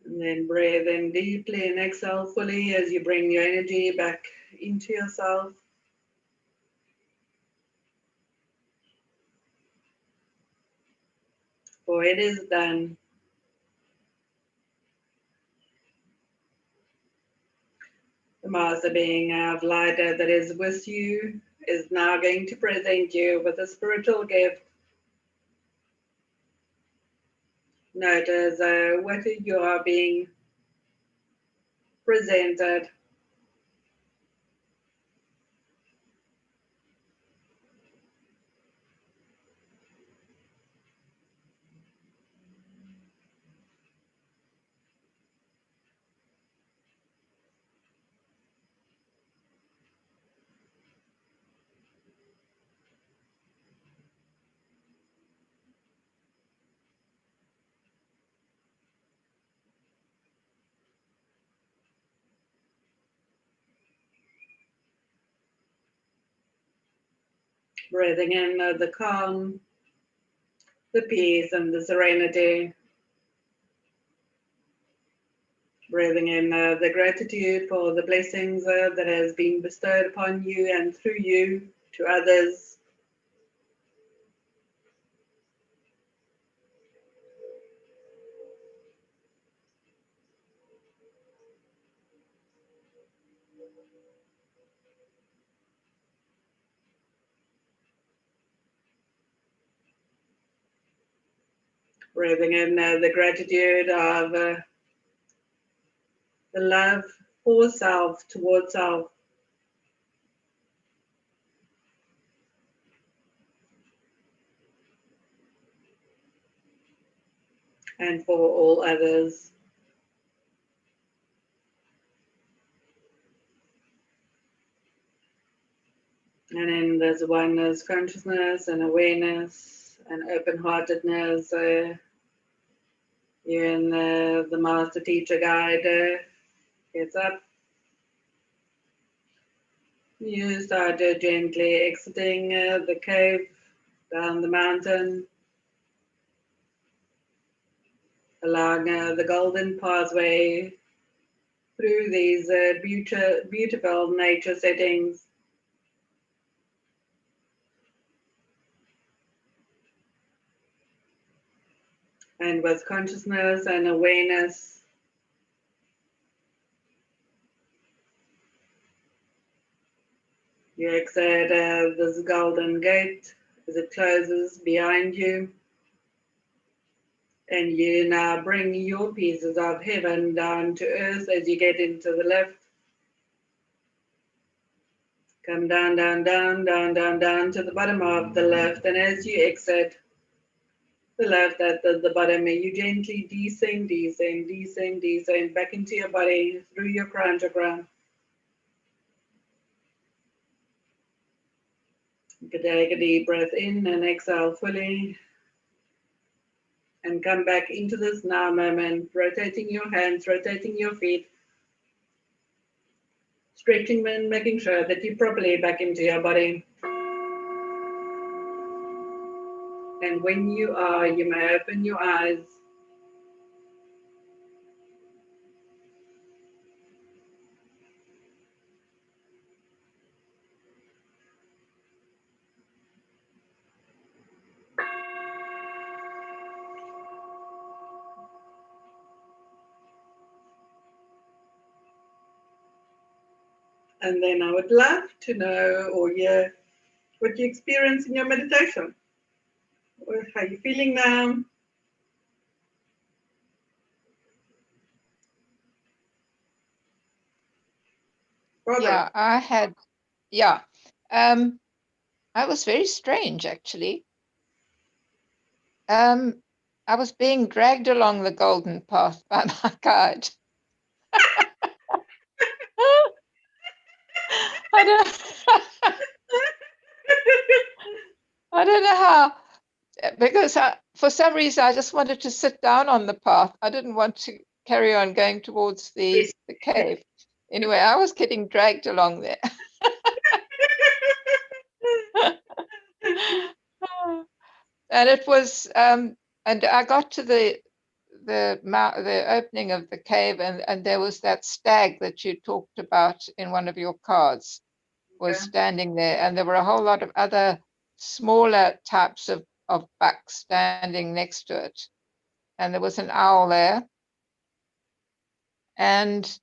And then breathe in deeply and exhale fully as you bring your energy back into yourself. For it is done. The Master Being of Light that is with you is now going to present you with a spiritual gift. Notice what you are being presented. Breathing in the calm, the peace, and the serenity. Breathing in the gratitude for the blessings that has been bestowed upon you and through you to others. Breathing in the gratitude of the love for self, towards self. And for all others. And then there's oneness, consciousness and awareness and open-heartedness. You and the master teacher guide gets up. You start gently exiting the cave, down the mountain, along the golden pathway through these beautiful nature settings. And with consciousness and awareness, you exit this golden gate as it closes behind you. And you now bring your pieces of heaven down to earth as you get into the lift. Come down, down, down, down, down, down to the bottom of the lift. And as you exit the lift at the bottom, you gently descend, descend, descend, descend back into your body through your crown chakra. You can take a deep breath in and exhale fully. And come back into this now moment, rotating your hands, rotating your feet, stretching and making sure that you're properly back into your body. And when you are, you may open your eyes. And then I would love to know or hear what you experience in your meditation. Or how you feeling now? Barbara. I was very strange, actually. I was being dragged along the golden path by my guide. I don't know how, because for some reason I just wanted to sit down on the path. I didn't want to carry on going towards the cave. Anyway, I was getting dragged along there. And it was, and I got to the opening of the cave, and there was that stag that you talked about in one of your cards was standing there, and there were a whole lot of other smaller types of bucks standing next to it, and there was an owl there, and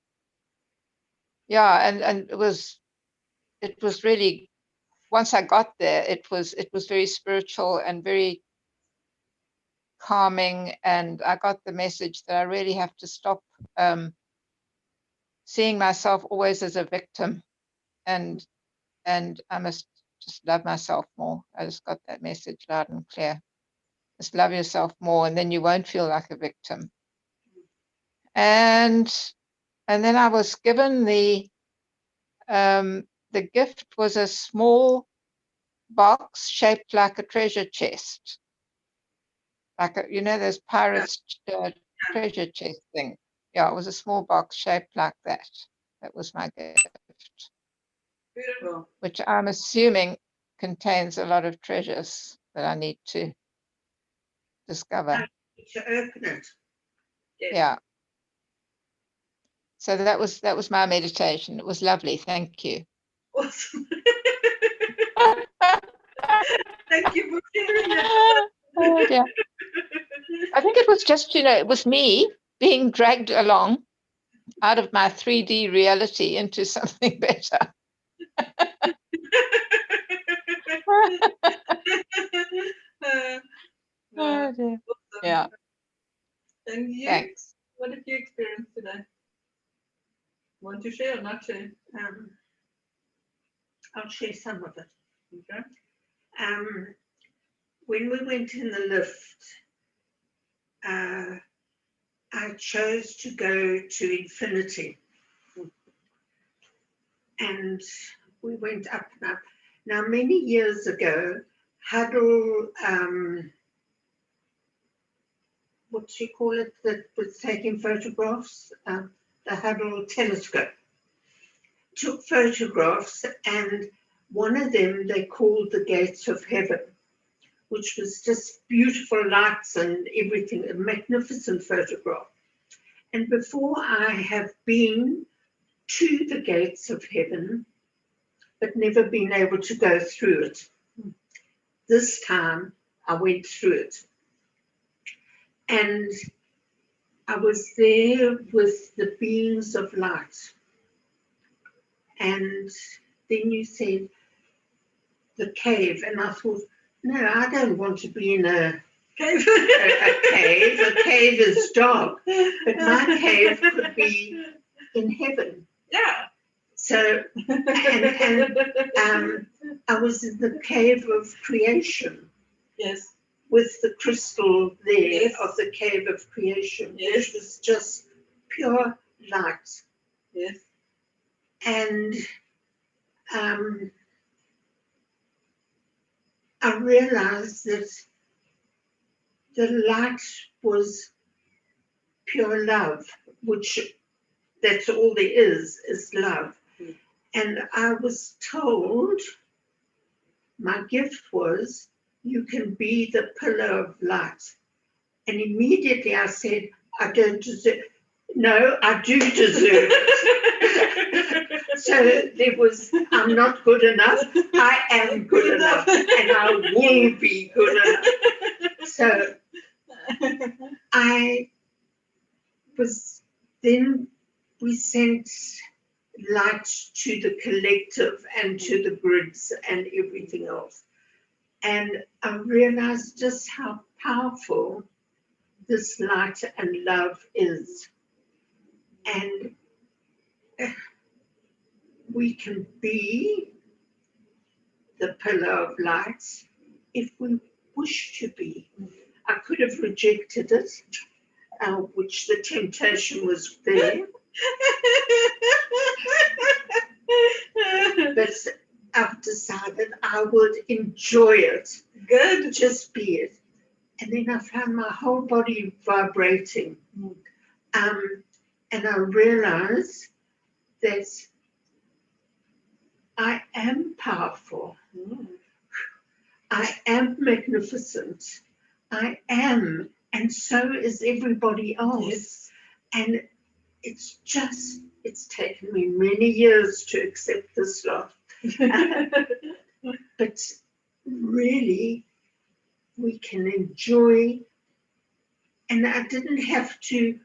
and it was really, once I got there, it was very spiritual and very calming, and I got the message that I really have to stop seeing myself always as a victim, and I must just love myself more. I just got that message loud and clear. Just love yourself more, and then you won't feel like a victim. And then I was given the gift was a small box shaped like a treasure chest, like those pirates treasure chest thing. Yeah, it was a small box shaped like that. That was my gift. Beautiful. Which I'm assuming contains a lot of treasures that I need to discover. To open it. Yes. Yeah. So that was my meditation. It was lovely. Thank you. Awesome. Thank you for sharing that. Oh, dear. I think it was just, it was me being dragged along out of my 3D reality into something better. Oh, dear. Awesome. Yeah. And you? Thanks. What did you experience today? Want to share or not share? I'll share some of it. Okay. When we went in the lift, I chose to go to infinity. And we went up and up. Now, many years ago, Hubble, what do you call it, that was taking photographs, the Hubble telescope, took photographs, and one of them they called the Gates of Heaven, which was just beautiful lights and everything, a magnificent photograph. And before I have been to the Gates of Heaven, but never been able to go through it. This time I went through it. And I was there with the beings of light. And then you said the cave, and I thought, no, I don't want to be in a cave. A cave is dark, but my cave could be in heaven. Yeah. So, and I was in the cave of creation. Yes. With the crystal there, yes. Of the cave of creation, yes. Which was just pure light. Yes. And I realized that the light was pure love, which that's all there is love. Mm. And I was told, my gift was, you can be the pillar of light. And immediately I said, I don't deserve it. No, I do deserve it. So there was, I'm not good enough. I am good enough, and I will be good enough. So I was, then we sent light to the collective and to the grids and everything else. And I realized just how powerful this light and love is. And we can be the pillar of light if we wish to be. I could have rejected it, which the temptation was there. But I've decided I would enjoy it. Good. Just be it. And then I found my whole body vibrating. And I realized that I am powerful. I am magnificent. I am. And so is everybody else. Yes. And it's taken me many years to accept this lot. But really, we can enjoy, and I didn't have to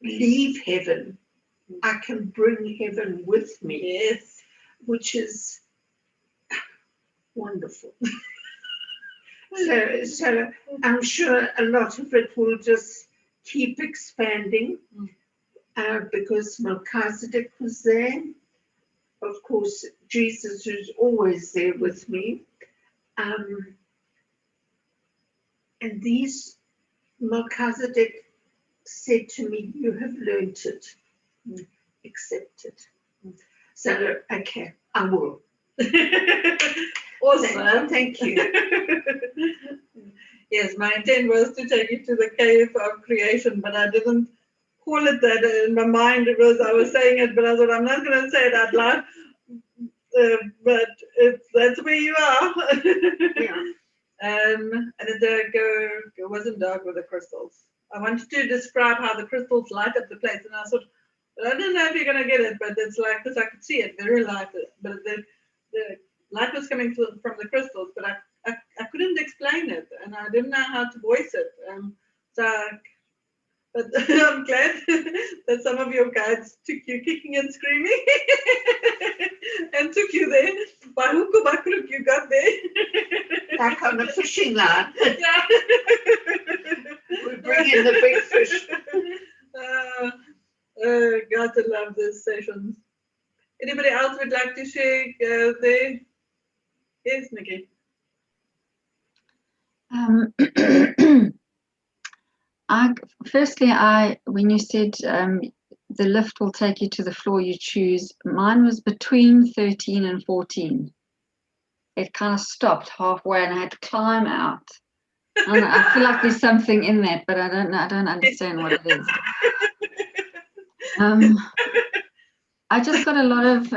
leave heaven. I can bring heaven with me. Yes. Which is wonderful. So I'm sure a lot of it will just keep expanding because Melchizedek was there. Of course, Jesus is always there with me. And these, Melchizedek said to me, you have learned it. Accept it. So, okay, I will. Awesome. Thank you. Yes, my intent was to take you to the cave of creation, but I didn't call it that. In my mind, I was saying it, but I thought I'm not going to say it out loud. But that's where you are. Yeah. And it wasn't dark with the crystals. I wanted to describe how the crystals light up the place, and I thought, well, I don't know if you're going to get it, but it's like this. I could see it very light, but the light was coming from the crystals, but I couldn't explain it, and I didn't know how to voice it. But I'm glad that some of your guides took you kicking and screaming and took you there. By hook or by crook, you got there. Like on a fishing line. Yeah. We bring in the big fish. Got to love these sessions. Anybody else would like to share there? Yes, Nikki. When you said the lift will take you to the floor you choose, mine was between 13 and 14. it kind of stopped halfway and I had to climb out. And I feel like there's something in that, but I don't know. I don't understand what it is. I just got a lot of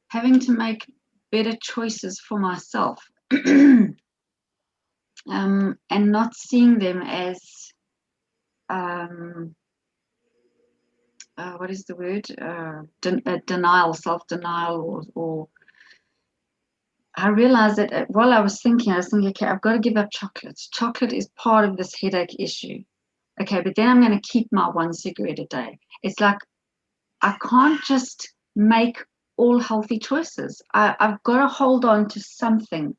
having to make better choices for myself, and not seeing them as what is the word? Denial, self-denial, or I realized that while I was thinking, okay, I've got to give up chocolates. Chocolate is part of this headache issue. Okay, but then I'm going to keep my 1 cigarette a day. It's like I can't just make all healthy choices. I've got to hold on to something,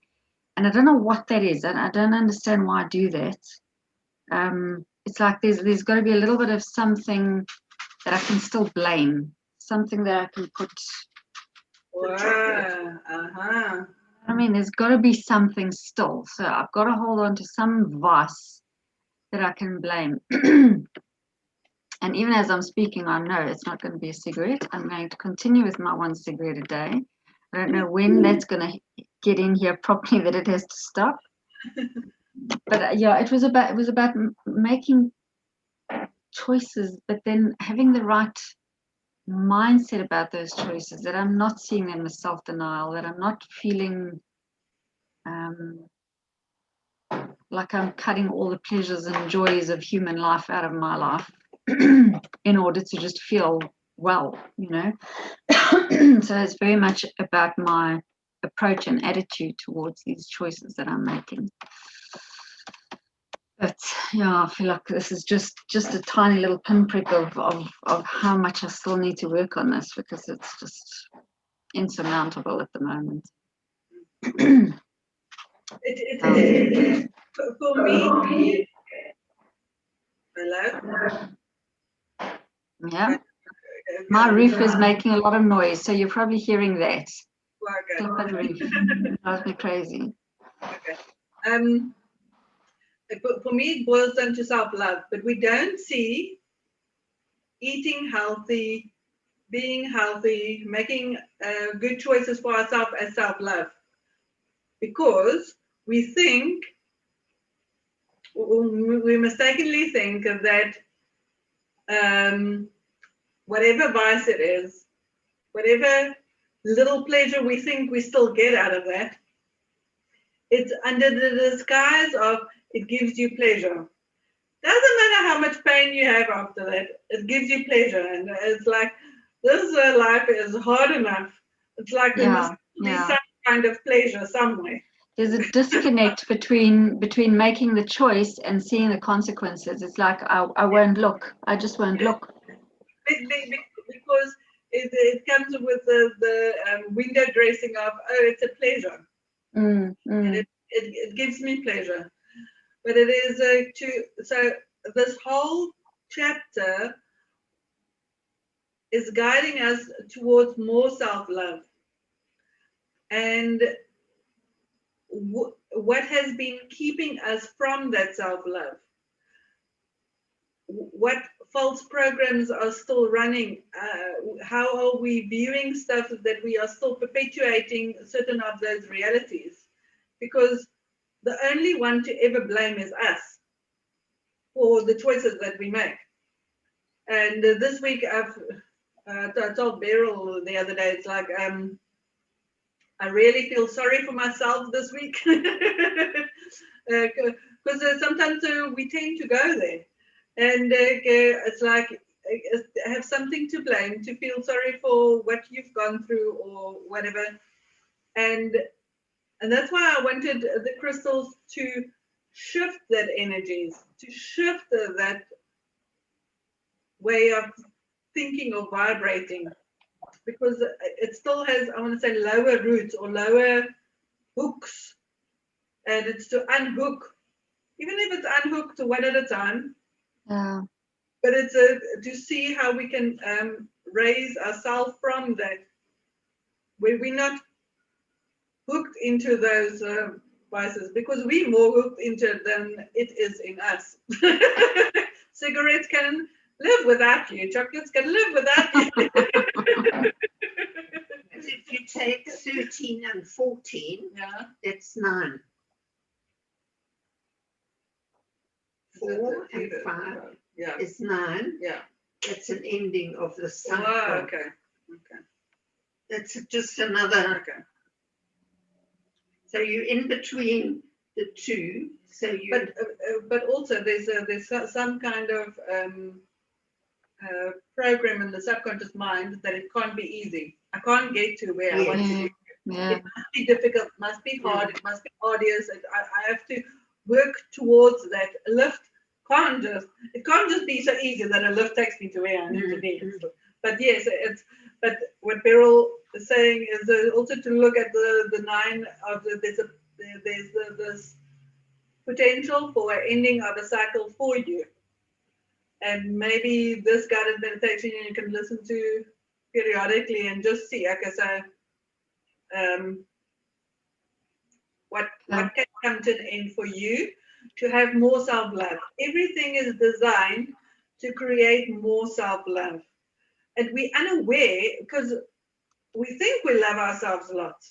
and I don't know what that is, and I don't understand why I do that. It's like there's got to be a little bit of something that I can still blame, something that I can put. Wow. I mean, there's got to be something still. So I've got to hold on to some vice that I can blame. And even as I'm speaking, I know it's not going to be a cigarette. I'm going to continue with my 1 cigarette a day. I don't know when that's going to get in here properly, that it has to stop. But yeah, it was about making choices, but then having the right mindset about those choices, that I'm not seeing them as self-denial, that I'm not feeling like I'm cutting all the pleasures and joys of human life out of my life in order to just feel well, you know. So it's very much about my approach and attitude towards these choices that I'm making. But yeah, I feel like this is just a tiny little pinprick of how much I still need to work on this, because it's just insurmountable at the moment. For me, hello? Yeah, my roof is making a lot of noise, so you're probably hearing that. Okay. Flippin' roof. It drives me crazy. Okay. For me, it boils down to self-love, but we don't see eating healthy, being healthy, making good choices for ourselves as self-love, because we mistakenly think that whatever vice it is, whatever little pleasure we think we still get out of that, it's under the disguise of it gives you pleasure. Doesn't matter how much pain you have after that, it gives you pleasure. And it's like, this life is hard enough. It's like there must be some kind of pleasure somewhere. There's a disconnect between making the choice and seeing the consequences. It's like I won't look. I just won't look. Because it comes with the window dressing of, oh, it's a pleasure. And it gives me pleasure. But it is so this whole chapter is guiding us towards more self-love. And what has been keeping us from that self-love? What false programs are still running? How are we viewing stuff that we are still perpetuating certain of those realities? Because the only one to ever blame is us for the choices that we make. And this week I told Beryl the other day, it's like, I really feel sorry for myself this week, because sometimes we tend to go there, and it's like have something to blame, to feel sorry for what you've gone through or whatever, and that's why I wanted the crystals to shift that energies, to shift that way of thinking or vibrating, because it still has, I want to say, lower roots or lower hooks, and it's to unhook, even if it's unhooked one at a time. Yeah. But it's to see how we can raise ourselves from that, where we're not hooked into those vices, because we're more hooked into it than it is in us. Cigarettes can live without you. Chocolates can live without you. 13 and 14, Yeah. that's 9. 4 and 5 Yeah. is 9. Yeah. That's an ending of the cycle. Oh, okay. Okay. That's just another. Okay. So you're in between the two. So you. But also there's some kind of program in the subconscious mind that it can't be easy. I can't get to where I want to be. Yeah. It must be difficult, must be hard, it must be arduous. I have to work towards that. A lift can't just be so easy that a lift takes me to where I need to be. But yes, but what Beryl is saying is also to look at the 9 of there's this potential for an ending of a cycle for you. And maybe this guided meditation you can listen to periodically and just see, okay, so what can come to an end for you to have more self-love. Everything is designed to create more self-love. And we're unaware because we think we love ourselves a lot.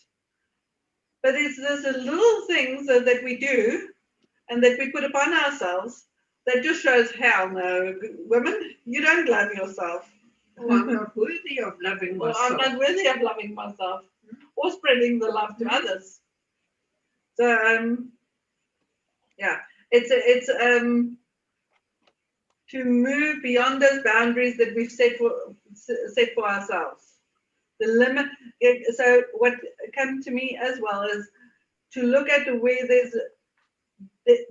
But it's those little things that we do and that we put upon ourselves that just shows, hell no, women, you don't love yourself. Oh, I'm not worthy of loving Or myself. I'm not worthy of loving myself or spreading the love to others. So yeah, it's to move beyond those boundaries that we've set for ourselves. The limit. So what came to me as well is to look at where there's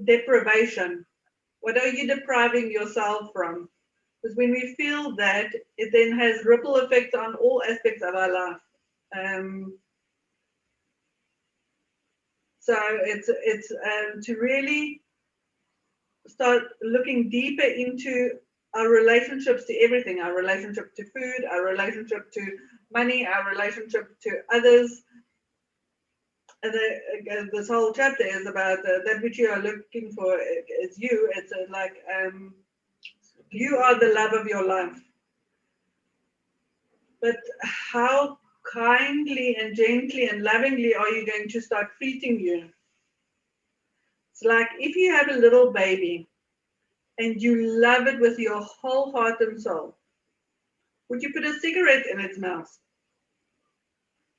deprivation. What are you depriving yourself from? Because when we feel that, it then has ripple effects on all aspects of our life. So it's to really start looking deeper into our relationships to everything, our relationship to food, our relationship to money, our relationship to others. And this whole chapter is about that which you are looking for is you. It's like you are the love of your life. But how kindly and gently and lovingly are you going to start treating you? It's like if you have a little baby and you love it with your whole heart and soul, would you put a cigarette in its mouth?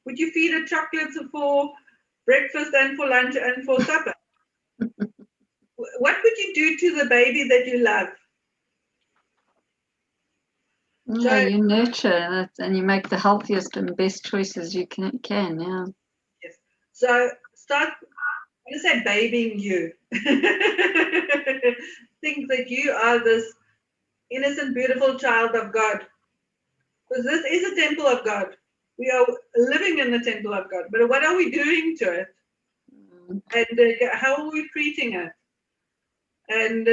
Would you feed it chocolates for breakfast and for lunch and for supper? What would you do to the baby that you love? Yeah, you nurture that and you make the healthiest and best choices you can, yeah. Yes. So start, I'm going to say babying you. Think that you are this innocent, beautiful child of God. Because this is a temple of God. We are living in the temple of God. But what are we doing to it? And how are we treating it? And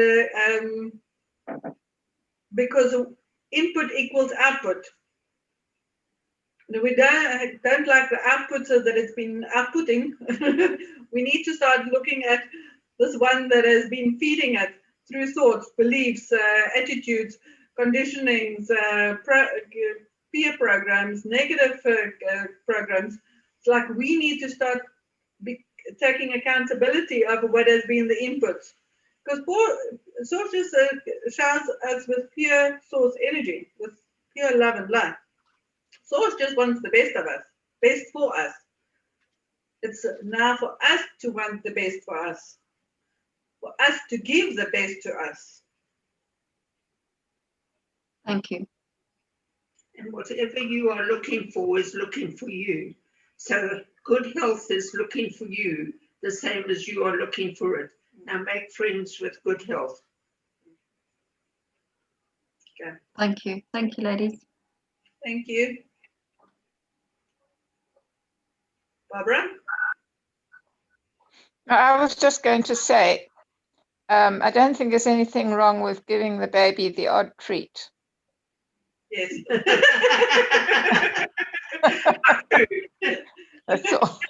because input equals output. We don't like the output so that it's been outputting. We need to start looking at this one that has been feeding it through thoughts, beliefs, attitudes, conditionings, peer programs, negative programs. It's like we need to start taking accountability of what has been the inputs. Because Source just showers us with pure Source energy, with pure love and light. Source just wants the best of us, best for us. It's now for us to want the best for us to give the best to us. Thank you. And whatever you are looking for is looking for you. So good health is looking for you, the same as you are looking for it. Now make friends with good health. Okay. Thank you. Thank you, ladies. Thank you. Barbara? I was just going to say, I don't think there's anything wrong with giving the baby the odd treat. Yes. That's all.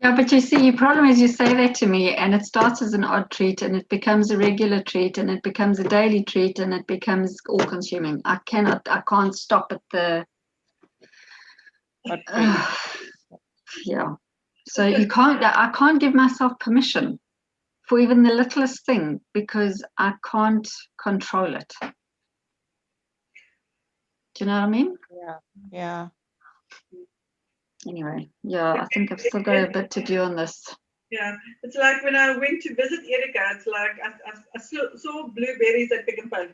Yeah, but you see, your problem is you say that to me and it starts as an odd treat and it becomes a regular treat and it becomes a daily treat and it becomes all-consuming. I can't stop at the Yeah. So I can't give myself permission for even the littlest thing because I can't control it. Do you know what I mean? Yeah. Anyway, yeah, I think I've still got a bit to do on this. Yeah, it's like when I went to visit Erika, it's like I saw blueberries at Pick and Pay.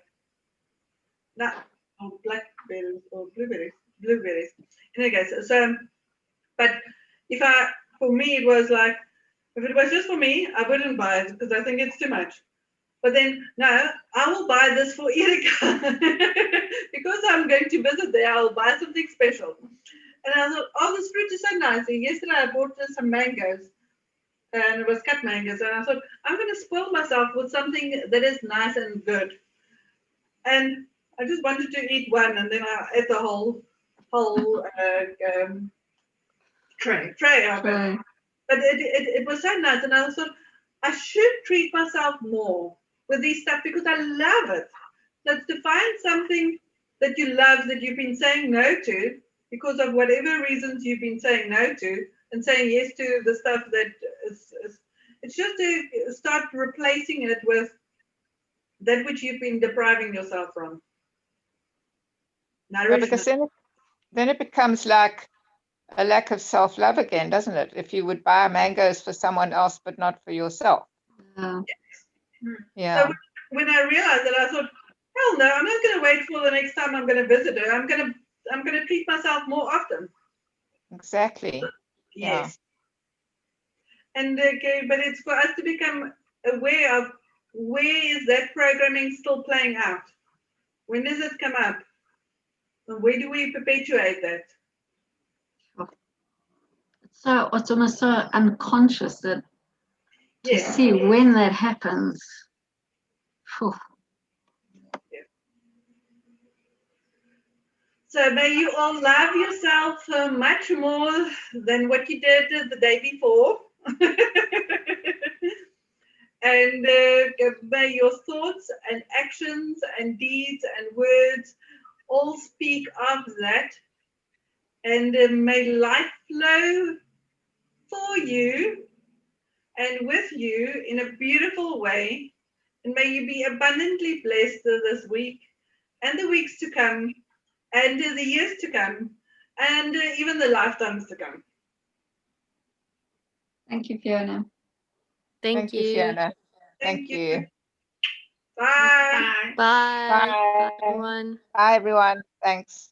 No, or blackberries or blueberries. In any case, so, but for me, it was like, if it was just for me, I wouldn't buy it because I think it's too much. But then, no, I will buy this for Erika. Because I'm going to visit there, I'll buy something special. And I thought, oh, this fruit is so nice. And yesterday I bought some mangoes. And it was cut mangoes. And I thought, I'm going to spoil myself with something that is nice and good. And I just wanted to eat one. And then I ate the whole tray of it. But it was so nice. And I thought, I should treat myself more with these stuff because I love it. That's to find something that you love, that you've been saying no to because of whatever reasons you've been saying no to, and saying yes to the stuff that is it's just to start replacing it with that which you've been depriving yourself from. Yeah, because then it becomes like a lack of self-love again, doesn't it? If you would buy mangoes for someone else but not for yourself. Yeah. So when I realized that, I thought, hell no, I'm not going to wait for the next time I'm going to visit her. I'm going to treat myself more often. Exactly. Yes. Yeah. And but it's for us to become aware of where is that programming still playing out. When does it come up? And where do we perpetuate that? So it's almost so unconscious that to see when that happens. Whew. So may you all love yourself much more than what you did the day before. And may your thoughts and actions and deeds and words all speak of that. And may life flow for you and with you in a beautiful way. And may you be abundantly blessed this week and the weeks to come and the years to come and even the lifetimes to come. Thank you, Fiona. Thank you. Fiona. Thank you. Bye. Bye. Bye. Bye, everyone. Bye, everyone. Thanks.